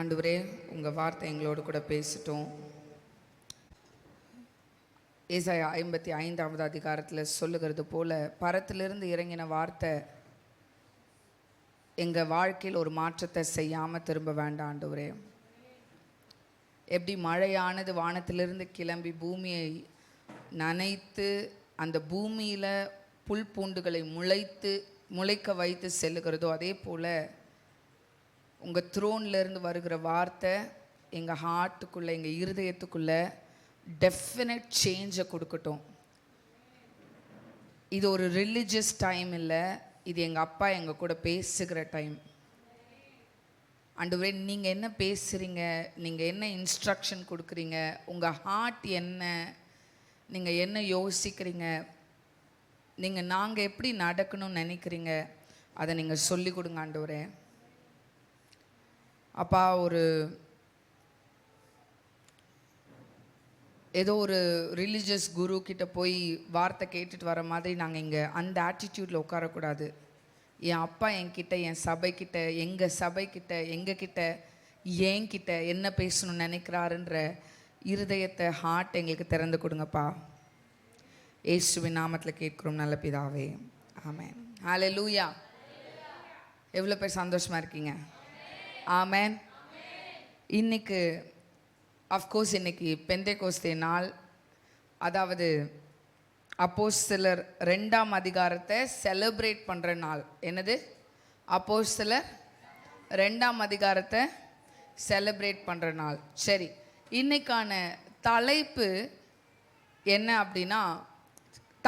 ஆண்டவரே, உங்கள் வார்த்தை எங்களோடு கூட பேசிட்டோம். ஏசாயா 55வது அதிகாரத்தில் சொல்லுகிறது போல, பரத்திலிருந்து இறங்கின வார்த்தை எங்கள் வாழ்க்கையில் ஒரு மாற்றத்தை செய்யாமல் திரும்ப வேண்டாம் ஆண்டவரே. எப்படி மழையானது வானத்திலிருந்து கிளம்பி பூமியை நனைத்து அந்த பூமியில் புல் பூண்டுகளை முளைக்க வைத்து செல்லுகிறதோ, அதே போல் உங்கள் த்ரோன்லேருந்து வருகிற வார்த்தை எங்கள் ஹார்ட்டுக்குள்ளே, எங்கள் இருதயத்துக்குள்ளே டெஃபினட் சேஞ்சை கொடுக்கட்டும். இது ஒரு ரிலிஜியஸ் டைம் இல்லை, இது எங்கள் அப்பா எங்கள் கூட பேசுகிற டைம். ஆண்டவரே, நீங்கள் என்ன பேசுகிறீங்க, நீங்கள் என்ன இன்ஸ்ட்ரக்ஷன் கொடுக்குறீங்க, உங்கள் ஹார்ட் என்ன, நீங்கள் என்ன யோசிக்கிறீங்க, நாங்கள் எப்படி நடக்கணும்னு நினைக்கிறீங்க, அதை நீங்கள் சொல்லி கொடுங்க ஆண்டவரே. அப்பா, ஏதோ ஒரு ரிலீஜியஸ் குரு கிட்ட போய் வார்த்தை கேட்டுட்டு வர மாதிரி நாங்கள் இங்கே அந்த ஆட்டிடியூடில் உட்காரக்கூடாது. என் அப்பா என்கிட்ட, என் சபைக்கிட்ட, எங்கள் சபைக்கிட்ட, எங்ககிட்ட, என்கிட்ட என்ன பேசணும்னு நினைக்கிறாருன்ற இருதயத்தை, ஹார்ட் எங்களுக்கு திறந்து கொடுங்கப்பா. இயேசுவின் நாமத்தில் கேட்கிறோம் நல்ல பிதாவே, ஆமென். ஹல்லேலூயா. எவ்வளோ பேர் சந்தோஷமாக இருக்கீங்க? ஆமென். இன்னைக்கு அஃப்கோர்ஸ் இன்னைக்கு பெந்தேகோஸ்தே நாள், அதாவது அப்போஸ்தலர் 2ஆம் அதிகாரத்தை செலிப்ரேட் பண்ணுற நாள். என்னது? அப்போஸ்தலர் 2ஆம் அதிகாரத்தை செலிப்ரேட் பண்ணுற நாள். சரி, இன்னைக்கான தலைப்பு என்ன அப்படின்னா,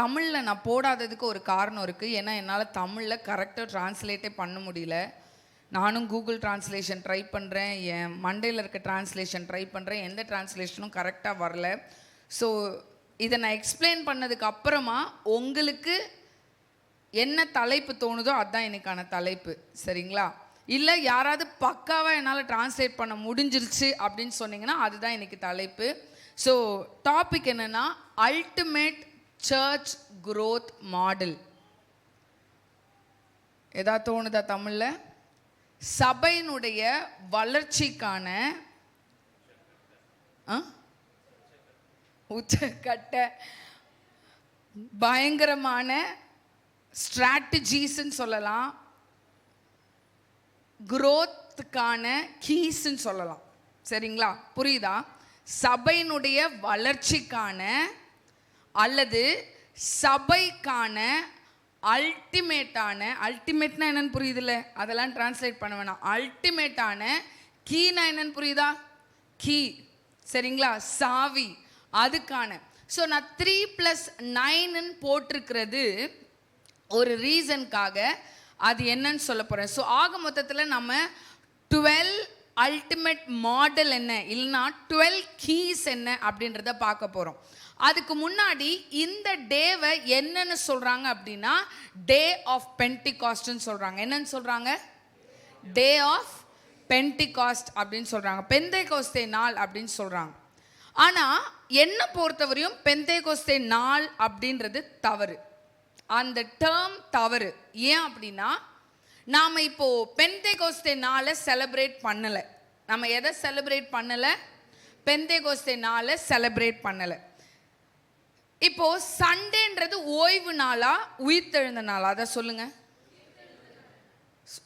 தமிழில் நான் போடாததுக்கு ஒரு காரணம் இருக்குது. ஏன்னா என்னால் தமிழில் கரெக்டாக ட்ரான்ஸ்லேட்டே பண்ண முடியல. நானும் கூகுள் ட்ரான்ஸ்லேஷன் ட்ரை பண்ணுறேன், என் மண்டையில் இருக்க ட்ரான்ஸ்லேஷன் ட்ரை பண்ணுறேன், எந்த ட்ரான்ஸ்லேஷனும் கரெக்டாக வரல. ஸோ இதை நான் எக்ஸ்பிளைன் பண்ணதுக்கு அப்புறமா உங்களுக்கு என்ன தலைப்பு தோணுதோ அதுதான் எனக்கான தலைப்பு, சரிங்களா? இல்லை யாராவது பக்காவாக என்னால் ட்ரான்ஸ்லேட் பண்ண முடிஞ்சிருச்சு அப்படின்னு சொன்னீங்கன்னா அதுதான் எனக்கு தலைப்பு. ஸோ டாபிக் என்னென்னா, அல்டிமேட் சர்ச் growth மாடல். எதா தோணுதா தமிழில்? சபையினுடைய வளர்ச்சிக்கான உச்சக்கட்ட பயங்கரமான ஸ்ட்ராட்டஜிஸ்ன்னு சொல்லலாம், growthக்கான கீஸ்ன்னு சொல்லலாம், சரிங்களா? புரியுதா? சபையினுடைய வளர்ச்சிக்கான அல்லது சபைக்கான அல்டிமேட்னா என்னன்னு புரியுதுல்ல, அதெல்லாம் டிரான்ஸ்லேட் பண்ண வேணாம். அல்டிமேட்டான கீனா என்னன்னு புரியுதா? கீ, சரிங்களா? சாவி, அதுக்கான. ஸோ நான் 3+9 போட்டிருக்கிறது ஒரு ரீசனுக்காக. அது என்னன்னு சொல்ல போகிறேன். ஸோ ஆக மொத்தத்தில் நம்ம 12 அல்டிமேட் மாடல் என்ன, இல்லைன்னா 12 கீஸ் என்ன அப்படின்றத பார்க்க போகிறோம். அதுக்கு முன்னாடி இந்த டேவை என்னன்னு சொல்கிறாங்க அப்படின்னா, டே ஆஃப் பென்டிகாஸ்ட்னு சொல்கிறாங்க. என்னன்னு சொல்கிறாங்க? டே ஆஃப் பென்டிகாஸ்ட் அப்படின்னு சொல்கிறாங்க. பெந்தேகோஸ்தே நாள் அப்படின்னு சொல்கிறாங்க. ஆனால் என்னை பொறுத்தவரையும் பெந்தேகோஸ்தே நாள் அப்படின்றது தவறு. அந்த டேர்ம் தவறு. ஏன் அப்படின்னா, நாம் இப்போது பெந்தேகோஸ்தே நாளை செலிப்ரேட் பண்ணலை. நம்ம எதை செலிப்ரேட் பண்ணலை? பெந்தேகோஸ்தே நாளை செலிப்ரேட் பண்ணலை. இப்போ சண்டேன்றது ஓய்வு நாளா உயிர்த்தெழுந்த நாளா? அதை சொல்லுங்க.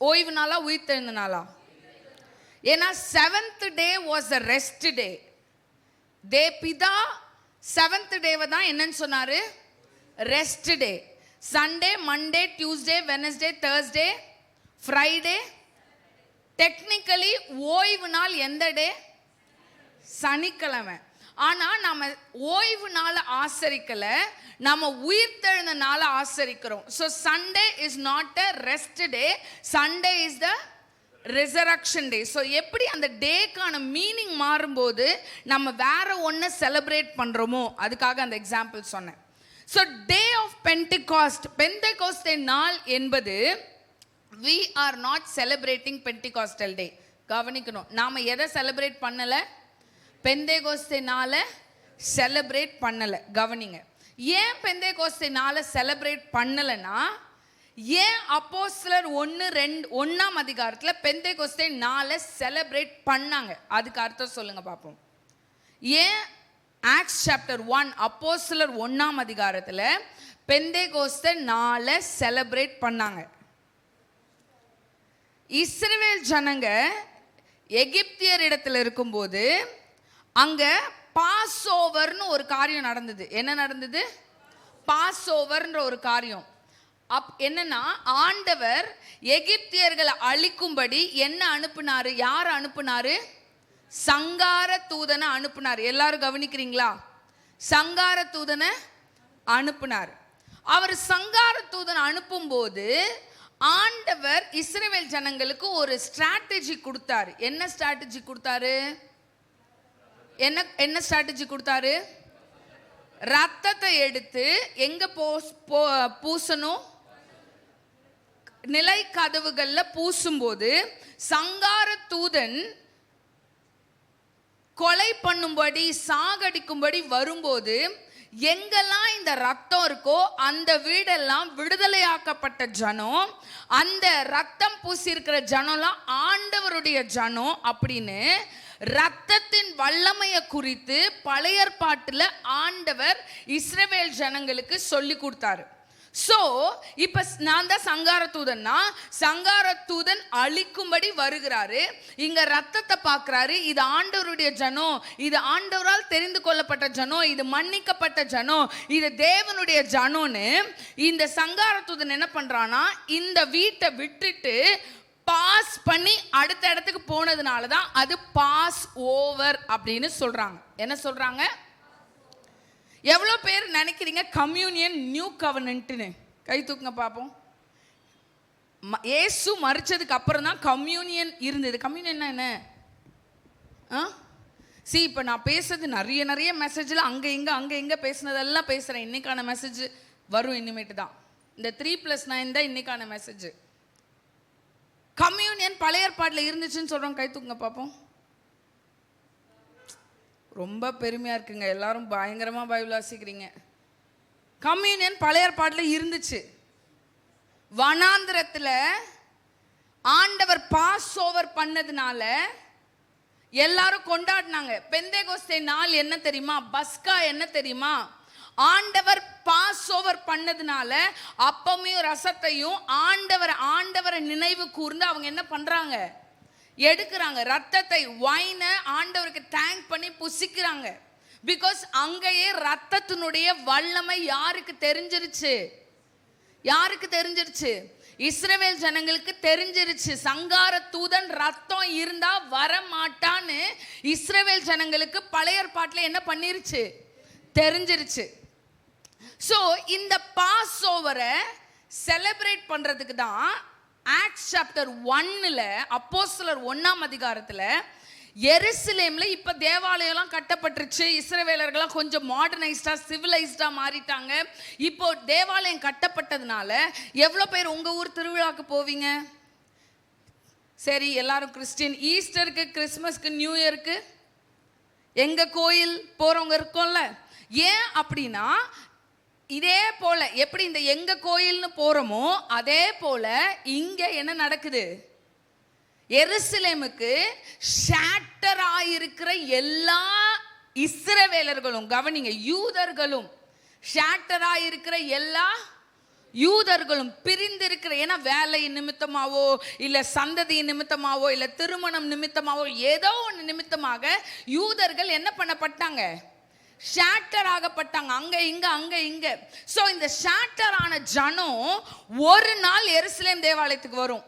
ஓய்வு நாளா உயிர்த்தெழுந்த நாளா? ஏன்னா 7th day was a rest day. பிதா 7th டேவை தான் என்னன்னு சொன்னாரு? Rest day. Sunday, Monday, Tuesday, Wednesday, Thursday, Friday. Technically ஓய்வு நாள் எந்த டே? சனிக்கிழமை. ஆனால் நம்ம ஓய்வு நாளை ஆசரிக்கலை, நம்ம உயிர்த்தெழுந்த நாளை ஆசரிக்கிறோம். So Sunday is not a rest day, Sunday is the resurrection day. So எப்படி அந்த டேக்கான மீனிங் மாறும்போது நம்ம வேற ஒன்று செலிப்ரேட் பண்ணுறோமோ, அதுக்காக அந்த எக்ஸாம்பிள் சொன்னேன். ஸோ டே ஆஃப் பென்டிகாஸ்ட், பெந்தேகோஸ்தே நாள் என்பது, we are not celebrating Pentecostal day. கவனிக்கணும், நாம் எதை செலிப்ரேட் பண்ணலை? பெந்தேகோஸ்தே நாளை செலிப்ரேட் பண்ணலை. கவனிங்க, ஏன் பெந்தேகோஸ்தே நாளை செலிப்ரேட் பண்ணலைன்னா, ஏன் அப்போஸ்தலர் 1:1 அதிகாரத்துல பெந்தேகோஸ்தே நாளை செலிப்ரேட் பண்ணாங்க? அதுக்கு அர்த்தம் சொல்லுங்க பாப்போம். ஏன் ஆக்ட்ஸ் சாப்டர் 1 அப்போஸ்தலர் 1 அதிகாரத்துல பெந்தேகோஸ்தே நாளை செலிப்ரேட் பண்ணாங்க? இஸ்ரவேல் ஜனங்க எகிப்தியர் இடத்துல இருக்கும்போது அங்க பாஸ் ஓவர்னு ஒரு காரியம் நடந்தது. என்ன நடந்தது? பாஸ் ஓவர்ன்ற ஒரு காரியம். என்னன்னா, ஆண்டவர் எகிப்தியர்களை அழிக்கும்படி என்ன அனுப்புனாரு? யார் அனுப்புனாரு? சங்கார தூதனை அனுப்புனார். எல்லாரும் கவனிக்கிறீங்களா? சங்கார தூதனை அனுப்புனார். அவர் சங்கார தூதனை அனுப்பும் போது ஆண்டவர் இஸ்ரவேல் ஜனங்களுக்கு ஒரு ஸ்ட்ராட்டஜி கொடுத்தாரு. என்ன ஸ்ட்ராட்டஜி கொடுத்தாரு? என்ன ஸ்ட்ராட்டஜி கொடுத்தாரு? ரத்தத்தை எடுத்து எங்க பூசணும்? நிலை கதவுகள்ல பூசும்போது சங்கார தூதன் கொலை பண்ணும்படி சாகடிக்கும்படி வரும்போது எங்கெல்லாம் இந்த ரத்தம் இருக்கோ அந்த வீடெல்லாம் விடுதலையாக்கப்பட்ட ஜனம், அந்த ரத்தம் பூசி இருக்கிற ஜனம்லாம் ஆண்டவருடைய ஜனம் அப்படின்னு ரத்தத்தின் வல்லமையை குறித்து பழைய ஏற்பாட்டில் ஆண்டவர் இஸ்ரவேல் ஜனங்களுக்கு சொல்லி கொடுத்தாரு. சோ இப்ப நான் தான் சங்கார தூதன்னா, சங்கார தூதன் அழிக்கும்படி வருகிறாரு. இங்க ரத்தத்தை பார்க்கிறாரு. இது ஆண்டவருடைய ஜனம், இது ஆண்டவரால் தெரிந்து கொள்ளப்பட்ட ஜனம், இது மன்னிக்கப்பட்ட ஜனம், இது தேவனுடைய ஜனம்னு இந்த சங்கார தூதன் என்ன பண்றானா, இந்த வீட்டை விட்டுட்டு பாஸ் பண்ணி அடுத்த இடத்துக்கு போனதுனால தான் அது பாஸ் ஓவர் அப்படின்னு சொல்றாங்க. என்ன சொல்றாங்க? எவ்வளோ பேர் நினைக்கிறீங்க கம்யூனியன் நியூ கவர்னன்ட்னு? கை தூக்குங்க பார்ப்போம். இயேசு மரிச்சதுக்கு அப்புறம் தான் கம்யூனியன் இருந்தது. கம்யூனியன் என்ன? இப்போ நான் பேசுறது நிறைய மெசேஜில் அங்கே இங்கே பேசுனதெல்லாம் பேசுகிறேன். இன்னைக்கான மெசேஜ் வரும் இனிமேட்டு தான். இந்த 3+9 தான் இன்னைக்கான மெசேஜ். கம்யூனியன் பழைய ஏற்பாட்டில் இருந்துச்சுன்னு சொல்கிறோம். கை தூக்குங்க பார்ப்போம். ரொம்ப பெருமையாக இருக்குங்க, எல்லாரும் பயங்கரமாக பைபிள் வாசிக்கிறீங்க. கம்யூனியன் பழைய ஏற்பாட்டில் இருந்துச்சு. வனாந்திரத்தில் ஆண்டவர் பாஸ் ஓவர் பண்ணதுனால எல்லாரும் கொண்டாடினாங்க. பெந்தேகோஸ்தே நாள் என்ன தெரியுமா? பஸ்கா என்ன தெரியுமா? ஆண்டவர் பாஸ் ஓவர் பண்ணதுனால அப்பமையும் ரசத்தையும் ஆண்டவரை நினைவு கூர்ந்து அவங்க என்ன பண்றாங்க? எடுக்கிறாங்க. ரத்தத்தை, வைனை ஆண்டவருக்கு தேங்க் பண்ணி புசிக்கிறாங்க. பிகாஸ் அங்கேயே ரத்தத்தினுடைய வல்லமை யாருக்கு தெரிஞ்சிருச்சு? யாருக்கு தெரிஞ்சிருச்சு? இஸ்ரவேல் ஜனங்களுக்கு தெரிஞ்சிருச்சு. சங்கார தூதன் ரத்தம் இருந்தா வர மாட்டான்னு இஸ்ரவேல் ஜனங்களுக்கு பழைய ஏற்பாட்டில் என்ன பண்ணிருச்சு? தெரிஞ்சிருச்சு. ஸோ இந்த பாஸ் ஓவரை செலிப்ரேட் பண்றதுக்கு தான் ஆக்ட்ஸ் சாப்டர் 1 அப்போஸ்தலர் 1 அதிகாரத்தில் எருசலேம்ல இப்ப தேவாலயம்லாம் கட்டப்பட்டுருச்சு. இஸ்ரவேலர்கள்லாம் கொஞ்சம் மாடர்னைஸ்டா சிவிலைஸ்டா மாறிட்டாங்க. இப்போ தேவாலயம் கட்டப்பட்டதுனால எவ்வளோ பேர் உங்க ஊர் திருவிழாக்கு போவீங்க? சரி, எல்லாரும் கிறிஸ்டின். ஈஸ்டருக்கு, கிறிஸ்மஸ்க்கு, நியூ இயருக்கு எங்க கோயில் போறவங்க இருக்கோம்ல. ஏன் அப்படின்னா, இதே போல எப்படி இந்த எங்க கோயில்னு போறோமோ அதே போல இங்க என்ன நடக்குது? எருசலேமுக்கு ஷேட்டர் ஆயிருக்கிற எல்லா இஸ்ரவேலர்களும், கவனிங்க, யூதர்களும், ஷேட்டர் ஆயிருக்கிற எல்லா யூதர்களும் பிரிந்திருக்கிற, ஏன்னா வேலை நிமித்தமாவோ இல்ல சந்ததி நிமித்தமாவோ இல்ல திருமணம் நிமித்தமாவோ ஏதோ ஒன்று நிமித்தமாக யூதர்கள் என்ன பண்ணப்பட்டாங்க? ஷேட்டர் ஆகப்பட்டாங்க. அங்க இங்க. சோ இந்த ஷேட்டர் ஆன ஜனம் ஒரு நாள் எருசலேம் தேவாலயத்துக்கு வரும்.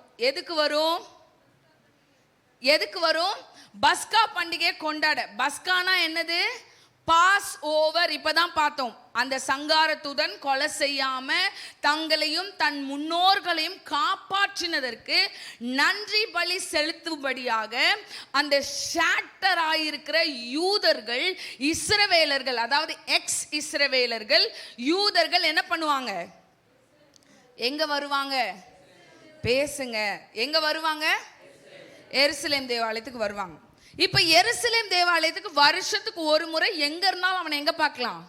எதுக்கு வரும்? பஸ்கா பண்டிகையை கொண்டாட. பஸ்கானா என்னது? Passover. இப்பதான் பார்த்தோம். அந்த சங்கார தூதன் கொலை செய்யாம தங்களையும் தன் முன்னோர்களையும் காப்பாற்றினதற்கு நன்றி பலி செலுத்தும்படியாக அந்த ஷேட்டர் ஆயிருக்கிற யூதர்கள், இஸ்ரவேலர்கள், அதாவது எக்ஸ் இஸ்ரவேலர்கள், யூதர்கள் என்ன பண்ணுவாங்க? எங்க வருவாங்க? பேசுங்க. எங்க வருவாங்க? எருசலேம் தேவாலயத்துக்கு வருவாங்க. இப்ப எருசலேம் தேவாலயத்துக்கு வருஷத்துக்கு ஒரு முறை எங்க இருந்தாலும் அவனை எங்க பார்க்கலாம்?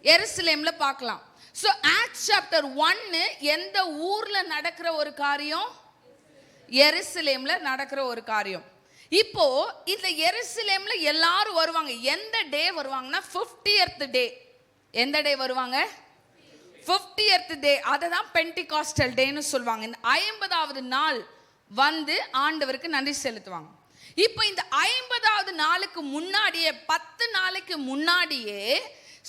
எருசலேம்ல பார்க்கலாம். ஸோ ஆக்ட்ஸ் சாப்டர் 1 எந்த ஊர்ல நடக்கிற ஒரு காரியம்? எருசலேம்ல நடக்கிற ஒரு காரியம். இப்போ இந்த எருசலேம்ல எல்லாரும் வருவாங்க. எந்த டே வருவாங்கன்னா 50th டே. எந்த டே வருவாங்க? 50th டே. அதை தான் பென்டிகாஸ்டல் டேன்னு சொல்லுவாங்க. இந்த 50வது நாள் வந்து ஆண்டவருக்கு நன்றி செலுத்துவாங்க. இப்போ இந்த 50வது நாளுக்கு முன்னாடியே 10 நாளைக்கு முன்னாடியே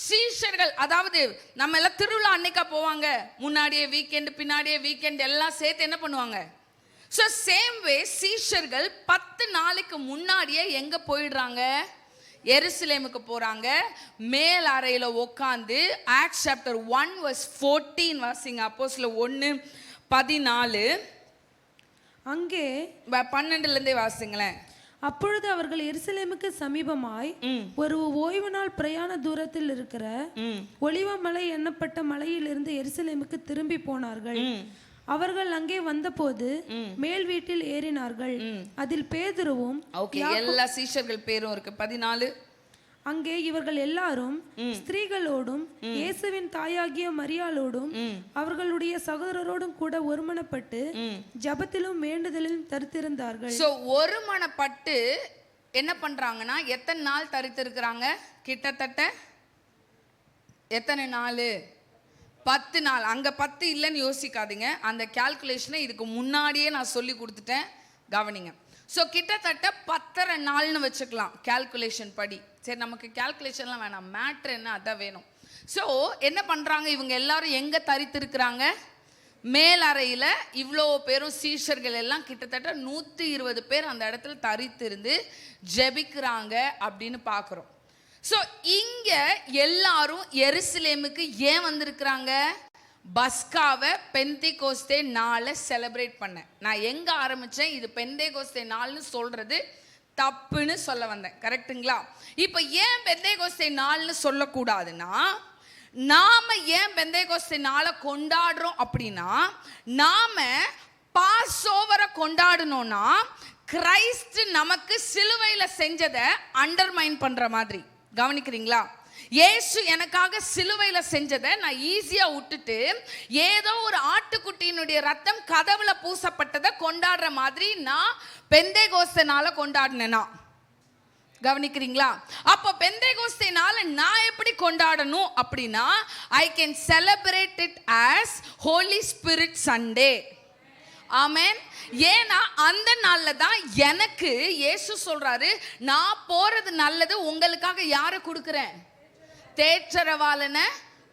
சீஷர்கள், அதாவது நம்ம எல்லாம் திருவிழா அன்னைக்கா போவாங்க, முன்னாடியே வீக்கெண்ட் பின்னாடியே வீக்கெண்ட் எல்லாம் சேர்த்து என்ன பண்ணுவாங்க? ஸோ சேம் வே சீஷர்கள் 10 நாளைக்கு முன்னாடியே எங்க போயிடுறாங்க? எருசலேமுக்கு போறாங்க. மேல் அறையில உட்காந்து ஆக்ட்ஸ் சாப்டர் 1:14 வாசிங்க. அப்போஸ்தலர் 1:14 அங்கே 12 இருந்தே வாசிங்களேன். அப்பொழுது அவர்கள் எருசலேமுக்கு சமீபமாய் ஒரு ஓய்வு நாள் பிரயாண தூரத்தில் இருக்கிற ஒலிவ மலை எண்ணப்பட்ட மலையிலிருந்து எருசலேமுக்கு திரும்பி போனார்கள். அவர்கள் அங்கே வந்தபோது மேல் வீட்டில் ஏறினார்கள். அதில் பேதுருவும், எல்லா சீஷர்கள் பேரும் இருக்கு. 14 அங்கே இவர்கள் எல்லாரும் ஸ்திரீகளோடும் இயேசுவின் தாயாகிய மரியாளோடும் அவர்களுடைய சகோதரரோடும் கூட ஒருமனப்பட்டு ஜெபத்திலும் வேண்டுதலிலும் தரித்திருந்தார்கள். சோ ஒருமனப்பட்டு என்ன பண்றாங்கன்னா, எத்தனை நாள் தரித்திருக்கிறாங்க? கிட்டத்தட்ட எத்தனை நாள்? 10 நாள். அங்க 10 இல்லைன்னு யோசிக்காதீங்க. அந்த கால்குலேஷனை இதுக்கு முன்னாடியே நான் சொல்லி கொடுத்துட்டேன், கவனிங்க. ஸோ கிட்டத்தட்ட 10.5 நாள்னு வச்சுக்கலாம் கால்குலேஷன் படி. சரி, நமக்கு கால்குலேஷன்லாம் வேணாம், மேட்ரு என்ன அதான் வேணும். ஸோ என்ன பண்ணுறாங்க, இவங்க எல்லாரும் எங்கே தரித்திருக்கிறாங்க? மேல் அறையில். இவ்வளோ பேரும் சீஷர்கள் எல்லாம் கிட்டத்தட்ட 120 பேர் அந்த இடத்துல தரித்திருந்து ஜெபிக்கிறாங்க அப்படின்னு பார்க்குறோம். ஸோ இங்கே எல்லாரும் எருசலேமுக்கு ஏன் வந்திருக்கிறாங்க? பஸ்காவை பெந்தேகோஸ்தே நாளை செலிப்ரேட் பண்ண. நான் எங்க ஆரம்பிச்சேன், இது பெந்தேகோஸ்தே நாள்னு சொல்றது தப்புன்னு சொல்ல வந்தேன், கரெக்டுங்களா? இப்போ ஏன் பெந்தேகோஸ்தே நாள்னு சொல்லக்கூடாதுன்னா, நாம ஏன் பெந்தேகோஸ்தே நாளை கொண்டாடுறோம் அப்படின்னா, நாம பாஸ் ஓவரை கொண்டாடணும்னா கிரைஸ்ட் நமக்கு சிலுவையில செஞ்சதை அண்டர்மைன் பண்ற மாதிரி. கவனிக்கிறீங்களா? இயேசு எனக்காக சிலுவையில செஞ்சதை நான் ஈஸியா விட்டுட்டு ஏதோ ஒரு ஆட்டுக்குட்டியினுடைய ரத்தம் கதவுல பூசப்பட்டதை கொண்டாடுற மாதிரி நான் பெந்தேகோஸ்தே நாளை கொண்டாடினேனா? கவனிக்கிறீங்களா? அப்போ பெந்தேகோஸ்தே நாளை நான் எப்படி கொண்டாடணும் அப்படின்னா, I can celebrate it as Holy Spirit Sunday. Amen. ஏன்னா அந்த நாள்ல தான் எனக்கு இயேசு சொல்றாரு, நான் போறது நல்லது, உங்களுக்காக யாரை கொடுக்கிறேன்? தேற்றரவாளனை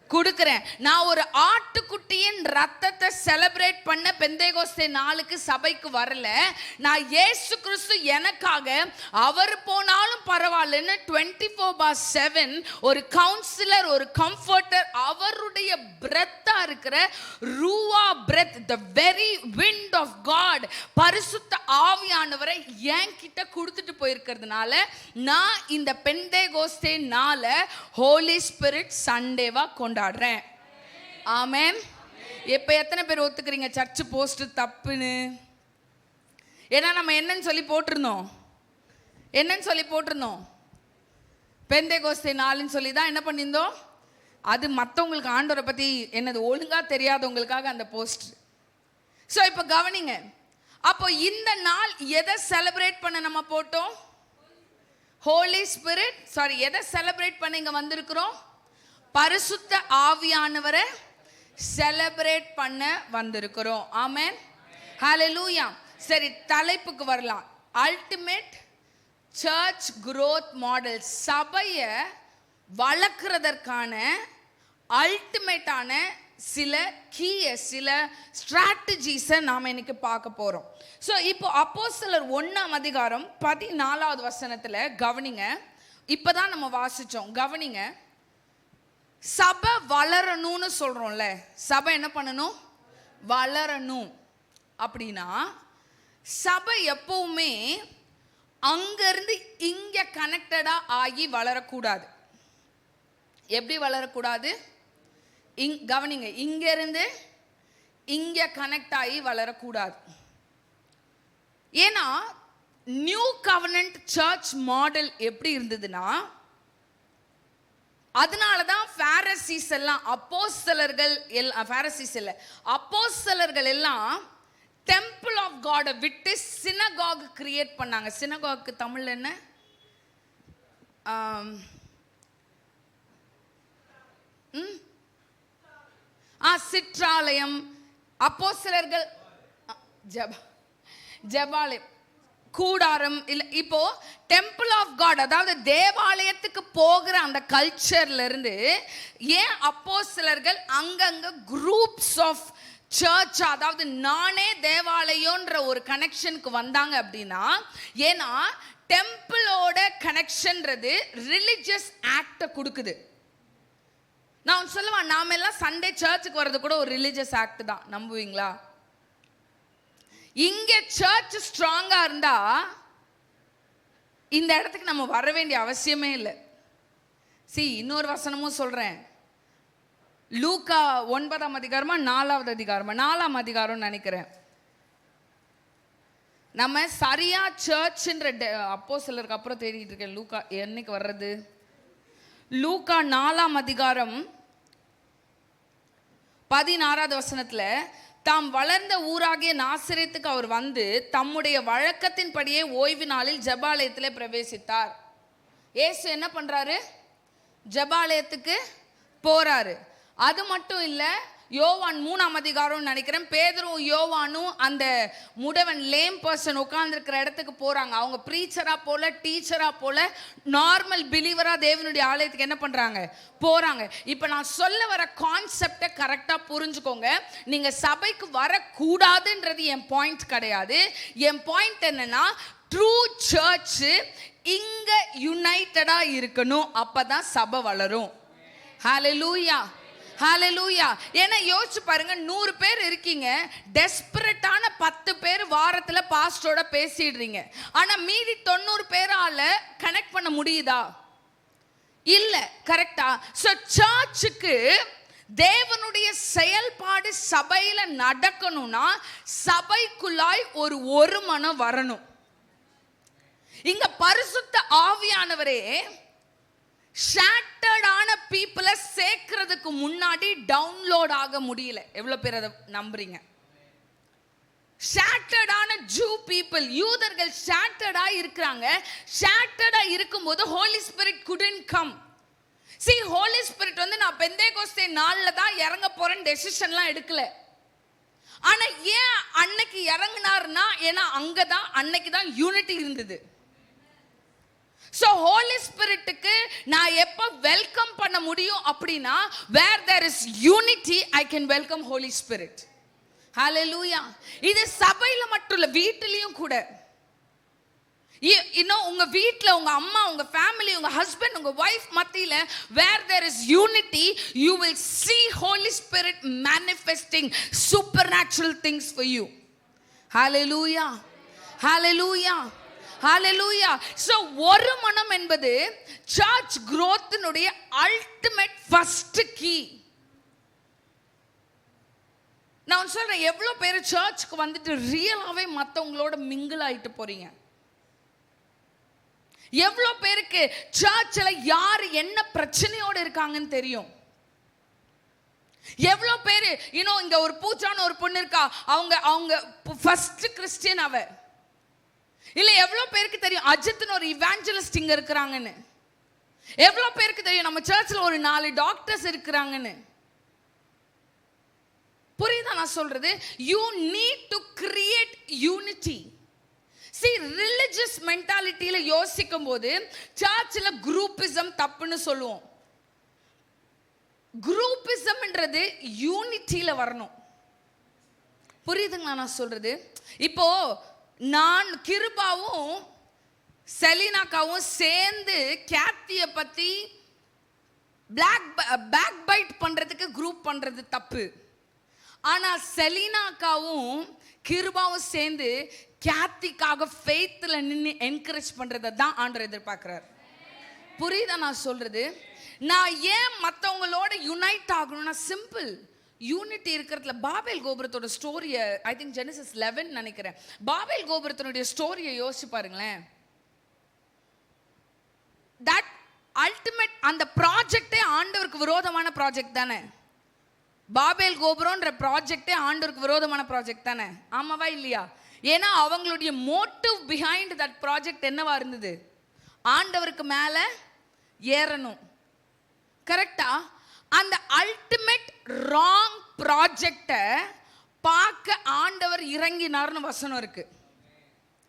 கொடுக்கிறேன். நான் ஒரு ஆட்டுக்குட்டியின் ரத்தத்தை செலிப்ரேட் பண்ண பெந்தேகோஸ்தே நாளுக்கு சபைக்கு வரல. நான் இயேசு கிறிஸ்து எனக்காக அவர் போனாலும் பரவாயில்லன்னு 24/7 ஒரு கவுன்சிலர், ஒரு கம்ஃபர்டர், அவருடைய பிரெத்தா இருக்கிற ரூவா breath, the very wind of God, பரிசுத்த ஆவியானவரை என்கிட்ட கொடுத்துட்டு போயிருக்கிறதுனால நான் இந்த பெந்தேகோஸ்தே நாளை ஹோலி ஸ்பிரிட் சண்டேவா கொண்டாடுறேன். ஆமென். இப்ப எத்தனை பேர் ஒத்துக்கிறீங்க சர்ச் போஸ்ட் தப்புன்னு? ஏன்னா நம்ம என்னன்னு சொல்லி போட்டிருந்தோம், பெந்தேகோஸ்தே நாள்னு சொல்லி தான் என்ன பண்ணியிருந்தோம். அது மற்றவங்களுக்கு ஆண்டவரை பத்தி என்னது ஒழுங்கா தெரியாதவங்களுக்காக அந்த போஸ்ட். ஸோ இப்போ கவனிங்க, அப்போ இந்த நாள் எதை செலிப்ரேட் பண்ண நம்ம போட்டோம்? ஹோலி ஸ்பிரிட், சாரி, எதை செலிப்ரேட் பண்ண இங்க வந்திருக்கிறோம்? பரிசுத்த ஆவியானவரை செலிப்ரேட் பண்ண வந்திருக்கிறோம். ஆமென், ஹல்லேலூயா. சரி, தலைப்புக்கு வரலாம். Ultimate church growth model. சபையை வளர்க்கிறதற்கான அல்டிமேட்டான சில சில ஸ்ட்ராட்டஜிஸை நாம் இன்னைக்கு பார்க்க போகிறோம். ஸோ இப்போ அப்போஸ்தலர் 1 14வது வசனத்தில் கவனிங்க. இப்போ தான் நம்ம வாசித்தோம், கவனிங்க. சபை வளரணும்னு சொல்கிறோம்ல, சபை என்ன பண்ணணும்? வளரணும். அப்படின்னா சபை எப்பவுமே அங்கேருந்து இங்கே கனெக்டடாக ஆகி வளரக்கூடாது. எப்படி வளரக்கூடாது? கவனிங்க, இங்கேருந்து இங்கே கனெக்ட் ஆகி வளரக்கூடாது. ஏன்னா நியூ கவர்னன்ட் சர்ச் மாடல் எப்படி இருந்ததுன்னா, அதனாலதான் பாரசீஸ் எல்லாம் அப்போஸ்தலர்கள் எல்லாம் டெம்பிள் ஆஃப் காட விட்டு சினகாக் கிரியேட் பண்ணாங்க. சினகாக்கு தமிழ்ல என்ன? சிற்றாலயம். அப்போஸ்தலர்கள் ஜெபாலயம், கூடாரம் இல்ல. இப்போ டெம்பிள் ஆஃப் காட், அதாவது தேவாலயத்துக்கு போகிற அந்த கல்ச்சர்ல இருந்து ஏன் அப்போஸ்தலர்கள் அங்கங்க குரூப்ஸ் ஆஃப் சர்ச், அதாவது நானே தேவாலயம்ன்ற ஒரு கனெக்ஷனுக்கு வந்தாங்க அப்படின்னா, ஏன்னா டெம்பிளோட கனெக்ஷன்றது ரிலிஜியஸ் ஆக்ட கொடுக்குது. நான் சொல்லுவேன், நாம எல்லாம் சண்டே சர்ச்சுக்கு வர்றது கூட ஒரு ரிலிஜியஸ் ஆக்ட் தான். நம்புவீங்களா? இங்க சர்ச் ஸ்ட்ராங்கா இருந்தா இந்த இடத்துக்கு நம்ம வர வேண்டிய அவசியமே இல்லை. இன்னொரு வசனமும் சொல்றேன். லூக்கா 9ஆம் அதிகாரமா 4வது அதிகாரமா 4ஆம் அதிகாரம் நினைக்கிறேன். நம்ம சரியா சர்ச்ன்ற அப்போஸ்தலருக்கு அப்புறம் தேடிட்டு இருக்கேன். லூக்கா என்னைக்கு வர்றது? லூக்கா 4ஆம் அதிகாரம் 16வது வசனத்துல, தாம் வளர்ந்த ஊராகிய நாசரேத்துக்கு அவர் வந்து தம்முடைய வழக்கத்தின்படியே ஓய்வு நாளில் ஜெபாலயத்திலே பிரவேசித்தார். இயேசு என்ன பண்றாரு? ஜெபாலயத்துக்கு போறாரு. அது மட்டும் இல்ல, யோவான் 3ஆம் அதிகாரம் நினைக்கிறேன், பேதுரும் யோவானும் அந்த முடவன் லேம் பர்சன் உட்கார்ந்துருக்கிற இடத்துக்கு போறாங்க. அவங்க ப்ரீச்சரா போல, டீச்சரா போல, நார்மல் பிலீவரா தேவனுடைய ஆலயத்துக்கு என்ன பண்றாங்க? போறாங்க. இப்ப நான் சொல்ல வர கான்செப்டை கரெக்டா புரிஞ்சுக்கோங்க. நீங்க சபைக்கு வரக்கூடாதுன்றது என் பாயிண்ட் கிடையாது. என் பாயிண்ட் என்னன்னா, ட்ரூ சர்ச் இங்க யுனைட்டடா இருக்கணும். அப்பதான் சபை வளரும். ஹல்லேலூயா, ஹல்லேலூயா. ஏன்னா யோசிச்சு பாருங்க, 100 பேர் இருக்கீங்க, டெஸ்பரேட்டான 10 பேர் வாரத்துல பாஸ்டரோட பேசிடுறீங்க. ஆனா மீதி 90 பேரால கனெக்ட் பண்ண முடியுதா? இல்ல. கரெக்டா? சோ சர்ச்சுக்கு தேவனுடைய செயல்பாடு சபையில நடக்கணும்னா சபைக்குள்ளாய் ஒரு மனம் வரணும். இங்க பரிசுத்த ஆவியானவரே ஷேட்டர்டான பீப்புளை சேர்க்கிறதுக்கு முன்னாடி டவுன்லோட் ஆக முடியல. எவ்வளவு பேர் அதை நம்புறீங்க? ஷேட்டர்டான ஜூ பீப்புள், யூதர்கள் ஷேட்டர்டா இருக்கிறாங்க. ஷேட்டர்டா இருக்கும்போது Holy Spirit couldn't come. Holy Spirit வந்து நான் பெந்தேகோஸ்தே நாள்ல தான் இறங்க போறேன் டெசிஷன்லாம் எடுக்கல. ஆனா ஏன் அன்னைக்கு இறங்கினார்னா, ஏன்னா அங்கதான் அன்னைக்கு தான் யூனிட்டி இருந்தது. So Holy Spiritக்கு நான் எப்ப வெல்கம் பண்ண முடியும் அப்படின்னா, where there is unity I can welcome Holy Spirit. Hallelujah. இது சபையில மட்டும் இல்ல, வீட்டிலையும் கூட. இன்னும் உங்க வீட்ல உங்க அம்மா, உங்க ஃபேமிலி, உங்க ஹஸ்பண்ட், உங்க வைஃப் மத்தியில where there is unity you will see Holy Spirit manifesting supernatural things for you. Hallelujah, hallelujah, hallelujah. So ஒரு மனம் என்பது church growthனுடைய ultimate first key. நான் சொல்றேன், எவ்வளவு பேர் சர்ச்சுக்கு வந்துட்டு ரியலாவே மத்தவங்களோட மிங்கிள் ஆயிட்டு போறீங்க? எவ்வளவு பேருக்கு சர்ச்சில் யார் என்ன பிரச்சனையோட இருக்காங்கன்னு தெரியும்? எவ்வளவு பேரு இன்னும் இங்க ஒரு பூச்சான ஒரு பொண்ணு இருக்கா, அவங்க ஃபர்ஸ்ட் கிறிஸ்டியன் அவ. இல்ல எவ்வளவு பேருக்கு தெரியும் அஜித்னு ஒரு இவாஞ்சலிஸ்ட் இங்க இருக்கிறாங்கன்னு? எவ்வளவு பேருக்கு தெரியும் நம்ம சர்ச்சில் ஒரு 4 டாக்டர்ஸ் இருக்கிறாங்கன்னு? புரியுதா நான் சொல்றது? You need to create unity. See, religious mentality ல யோசிக்கும் போது சர்ச்சில் குரூப்பிசம் தப்புன்னு சொல்லுவோம். குரூப்பிசம்ன்றது யூனிட்டியில வரணும். புரியுதுங்களா நான் சொல்றது? இப்போ நான் கிருபாவும் செலினாக்காவும் சேர்ந்து கேத்திய பத்தி பேக் பைட் பண்றதுக்கு குரூப் பண்றது தப்பு. ஆனா செலினாக்காவும் கிருபாவும் சேர்ந்து கேத்திக்காக ஃபெய்த்ல நின்று என்கரேஜ் பண்றதை தான் ஆண்டவர் எதிர்பார்க்கிறார். புரியுதா நான் சொல்றது? நான் ஏன் மற்றவங்களோட யுனைட் ஆகணும்னா சிம்பிள், யூனிட்டி இருக்கிறதுல. பாபேல் கோபுரத்தோட ஸ்டோரியை ஐ திங்க் ஜெனசிஸ் 11 நினைக்கிறேன். பாபேல் கோபுரத்தினுடைய ஸ்டோரியை யோசிச்சு பாருங்களேன். தட் அல்டிமேட் அந்த ப்ராஜெக்டே ஆண்டவருக்கு விரோதமான ப்ராஜெக்ட் தானே. பாபேல் கோபுரம்ன்ற ப்ராஜெக்டே ஆண்டவருக்கு விரோதமான ப்ராஜெக்ட் தானே, ஆமாவா இல்லையா? ஏன்னா அவங்களுடைய மோட்டிவ் பிஹைண்ட் தட் ப்ராஜெக்ட் என்னவா இருந்தது? ஆண்டவருக்கு மேல ஏறணும். கரெக்டா? அந்த அல்டிமேட் ராங் ப்ராஜெக்டை பார்க்க ஆண்டவர் இறங்கினார்னு வசனம் இருக்கு.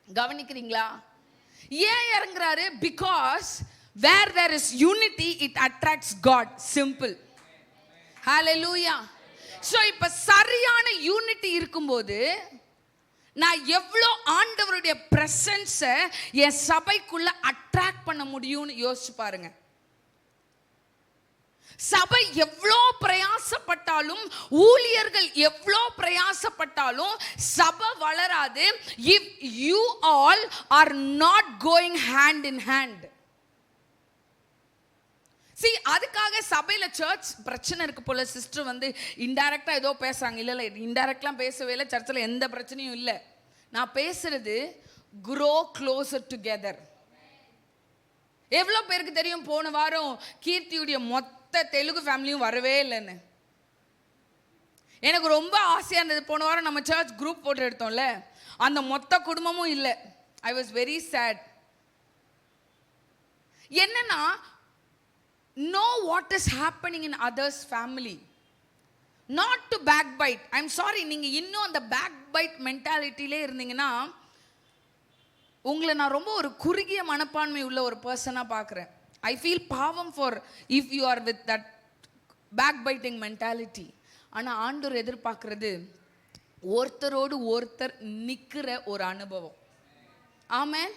கவனிக்கிறீங்களா? ஏன் இறங்குறாரு? Because where there is unity it attracts God. Simple. Hallelujah. So இப்ப சரியான யூனிட்டி இருக்கும்போது நான் எவ்வளோ ஆண்டவருடைய பிரசன்ஸை என் சபைக்குள்ள அட்ராக்ட் பண்ண முடியும்னு யோசிச்சு பாருங்க. சபை எவ்வளோ பிரயாசப்பட்டாலும், ஊழியர்கள் எவ்வளோ பிரயாசப்பட்டாலும் சபை வளராது if you all are not going hand in hand. See, அதுக்காக சபையில சர்ச் பிரச்சனை இருக்கு போல. சிஸ்டர் வந்து இன்டைரக்டா ஏதோ பேசுறாங்க. இல்ல இன்டைரக்ட்லாம் பேசவே இல்லை, சர்ச்சில் எந்த பிரச்சனையும் இல்லை. நான் பேசுறது grow closer together. எவ்வளோ பேருக்கு தெரியும் போன வாரம் கீர்த்தியுடைய மொத்த தெலுங்கு ஃபேமிலியும் வரவே இல்லைன்னு? எனக்கு ரொம்ப ஆசையாக இருந்தது. போன வாரம் நம்ம சர்ச் குரூப் போட்டு எடுத்தோம்ல, அந்த மொத்த குடும்பமும் இல்லை. I was very sad. என்னன்னா, know what is happening in others family, not to backbite. I'm sorry, நீங்க இன்னும் அந்த backbite மென்டாலிட்டிலே இருந்தீங்கன்னா உங்களை நான் ரொம்ப ஒரு குறுகிய மனப்பான்மை உள்ள ஒரு பர்சனா பார்க்குறேன். I feel பாவம் for if you are with that backbiting mentality. ஆனா ஆண்டவர் எதிர்பார்க்கிறது ஒருத்தரோடு ஒருத்தர் நிக்கிற ஒரு அனுபவம். ஆமென்.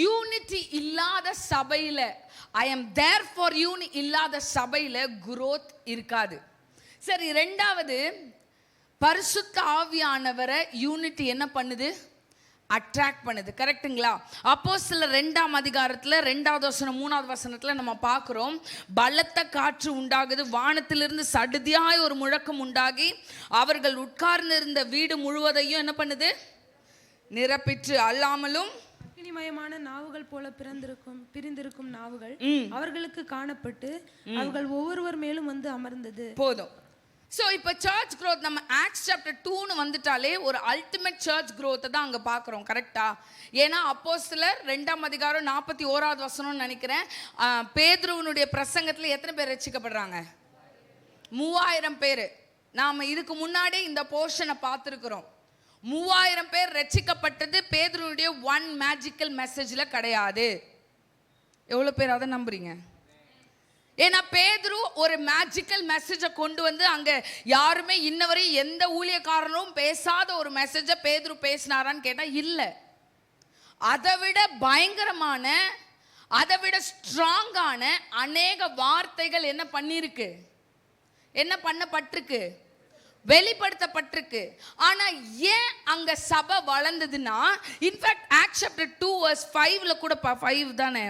யூனிட்டி இல்லாத சபையில, I am there for you இல்லாத சபையில growth இருக்காது. சரி, ரெண்டாவது, பரிசுத்த ஆவியானவரை யூனிட்டி என்ன பண்ணுது? அட்ராக்ட் பண்ணுது. கரெக்ட்டுங்களா? அப்போஸ்தலர் 2ஆம் அதிகாரத்தில் 2வது வசனம் 3வது வசனத்தில் நம்ம பார்க்குறோம், பலத்த காற்று உண்டாகுது, வானத்திலிருந்து சடுதியாய் ஒரு முழக்கம் உண்டாகி அவர்கள் உட்கார்ந்து இருந்த வீடு முழுவதையும் என்ன பண்ணுது? நிரப்பிற்று. அல்லாமலும் அக்கினிமயமான நாவுகள் போல பிரிந்திருக்கும் நாவுகள் அவர்களுக்கு காணப்பட்டு அவர்கள் ஒவ்வொருவர் மேலும் வந்து அமர்ந்தது. போதும். ஸோ இப்போ சர்ச் growth நம்ம ஆக்ட்ஸ் சாப்டர் 2ன்னு வந்துட்டாலே ஒரு அல்டிமேட் சர்ச் growth தான் அங்கே பார்க்குறோம். கரெக்டா? ஏன்னா அப்போஸ்தலர் 2ஆம் அதிகாரம் 41வது வசனம்னு நினைக்கிறேன், பேதுருவனுடைய பிரசங்கத்தில் எத்தனை பேர் ரட்சிக்கப்படுறாங்க? 3000 பேர். நாம் இதுக்கு முன்னாடி இந்த போர்ஷனை பார்த்துருக்குறோம். 3000 பேர் ரட்சிக்கப்பட்டது பேதுருவனுடைய ஒன் மேஜிக்கல் மெசேஜில் கிடையாது. எவ்வளோ பேர் அதை நம்புறீங்க? ஏன்னா பேதுரு ஒரு மேஜிக்கல் மெசேஜை கொண்டு வந்து அங்கே யாருமே இன்னவரை எந்த ஊழியக்காரனும் பேசாத ஒரு மெசேஜை பேதுரு பேசினாரான்னு கேட்டால் இல்லை. அதை விட பயங்கரமான, அதை விட ஸ்ட்ராங்கான அநேக வார்த்தைகள் என்ன பண்ணிருக்கு? என்ன பண்ணப்பட்டிருக்கு? வெளிப்படுத்தப்பட்டிருக்கு. ஆனா ஏன் அங்க சபை வளர்ந்ததுன்னா, இன்ஃபேக்ட் ஆக்ட்ஸ் சாப்டர் 2 verse 5ல கூட 5 தானே,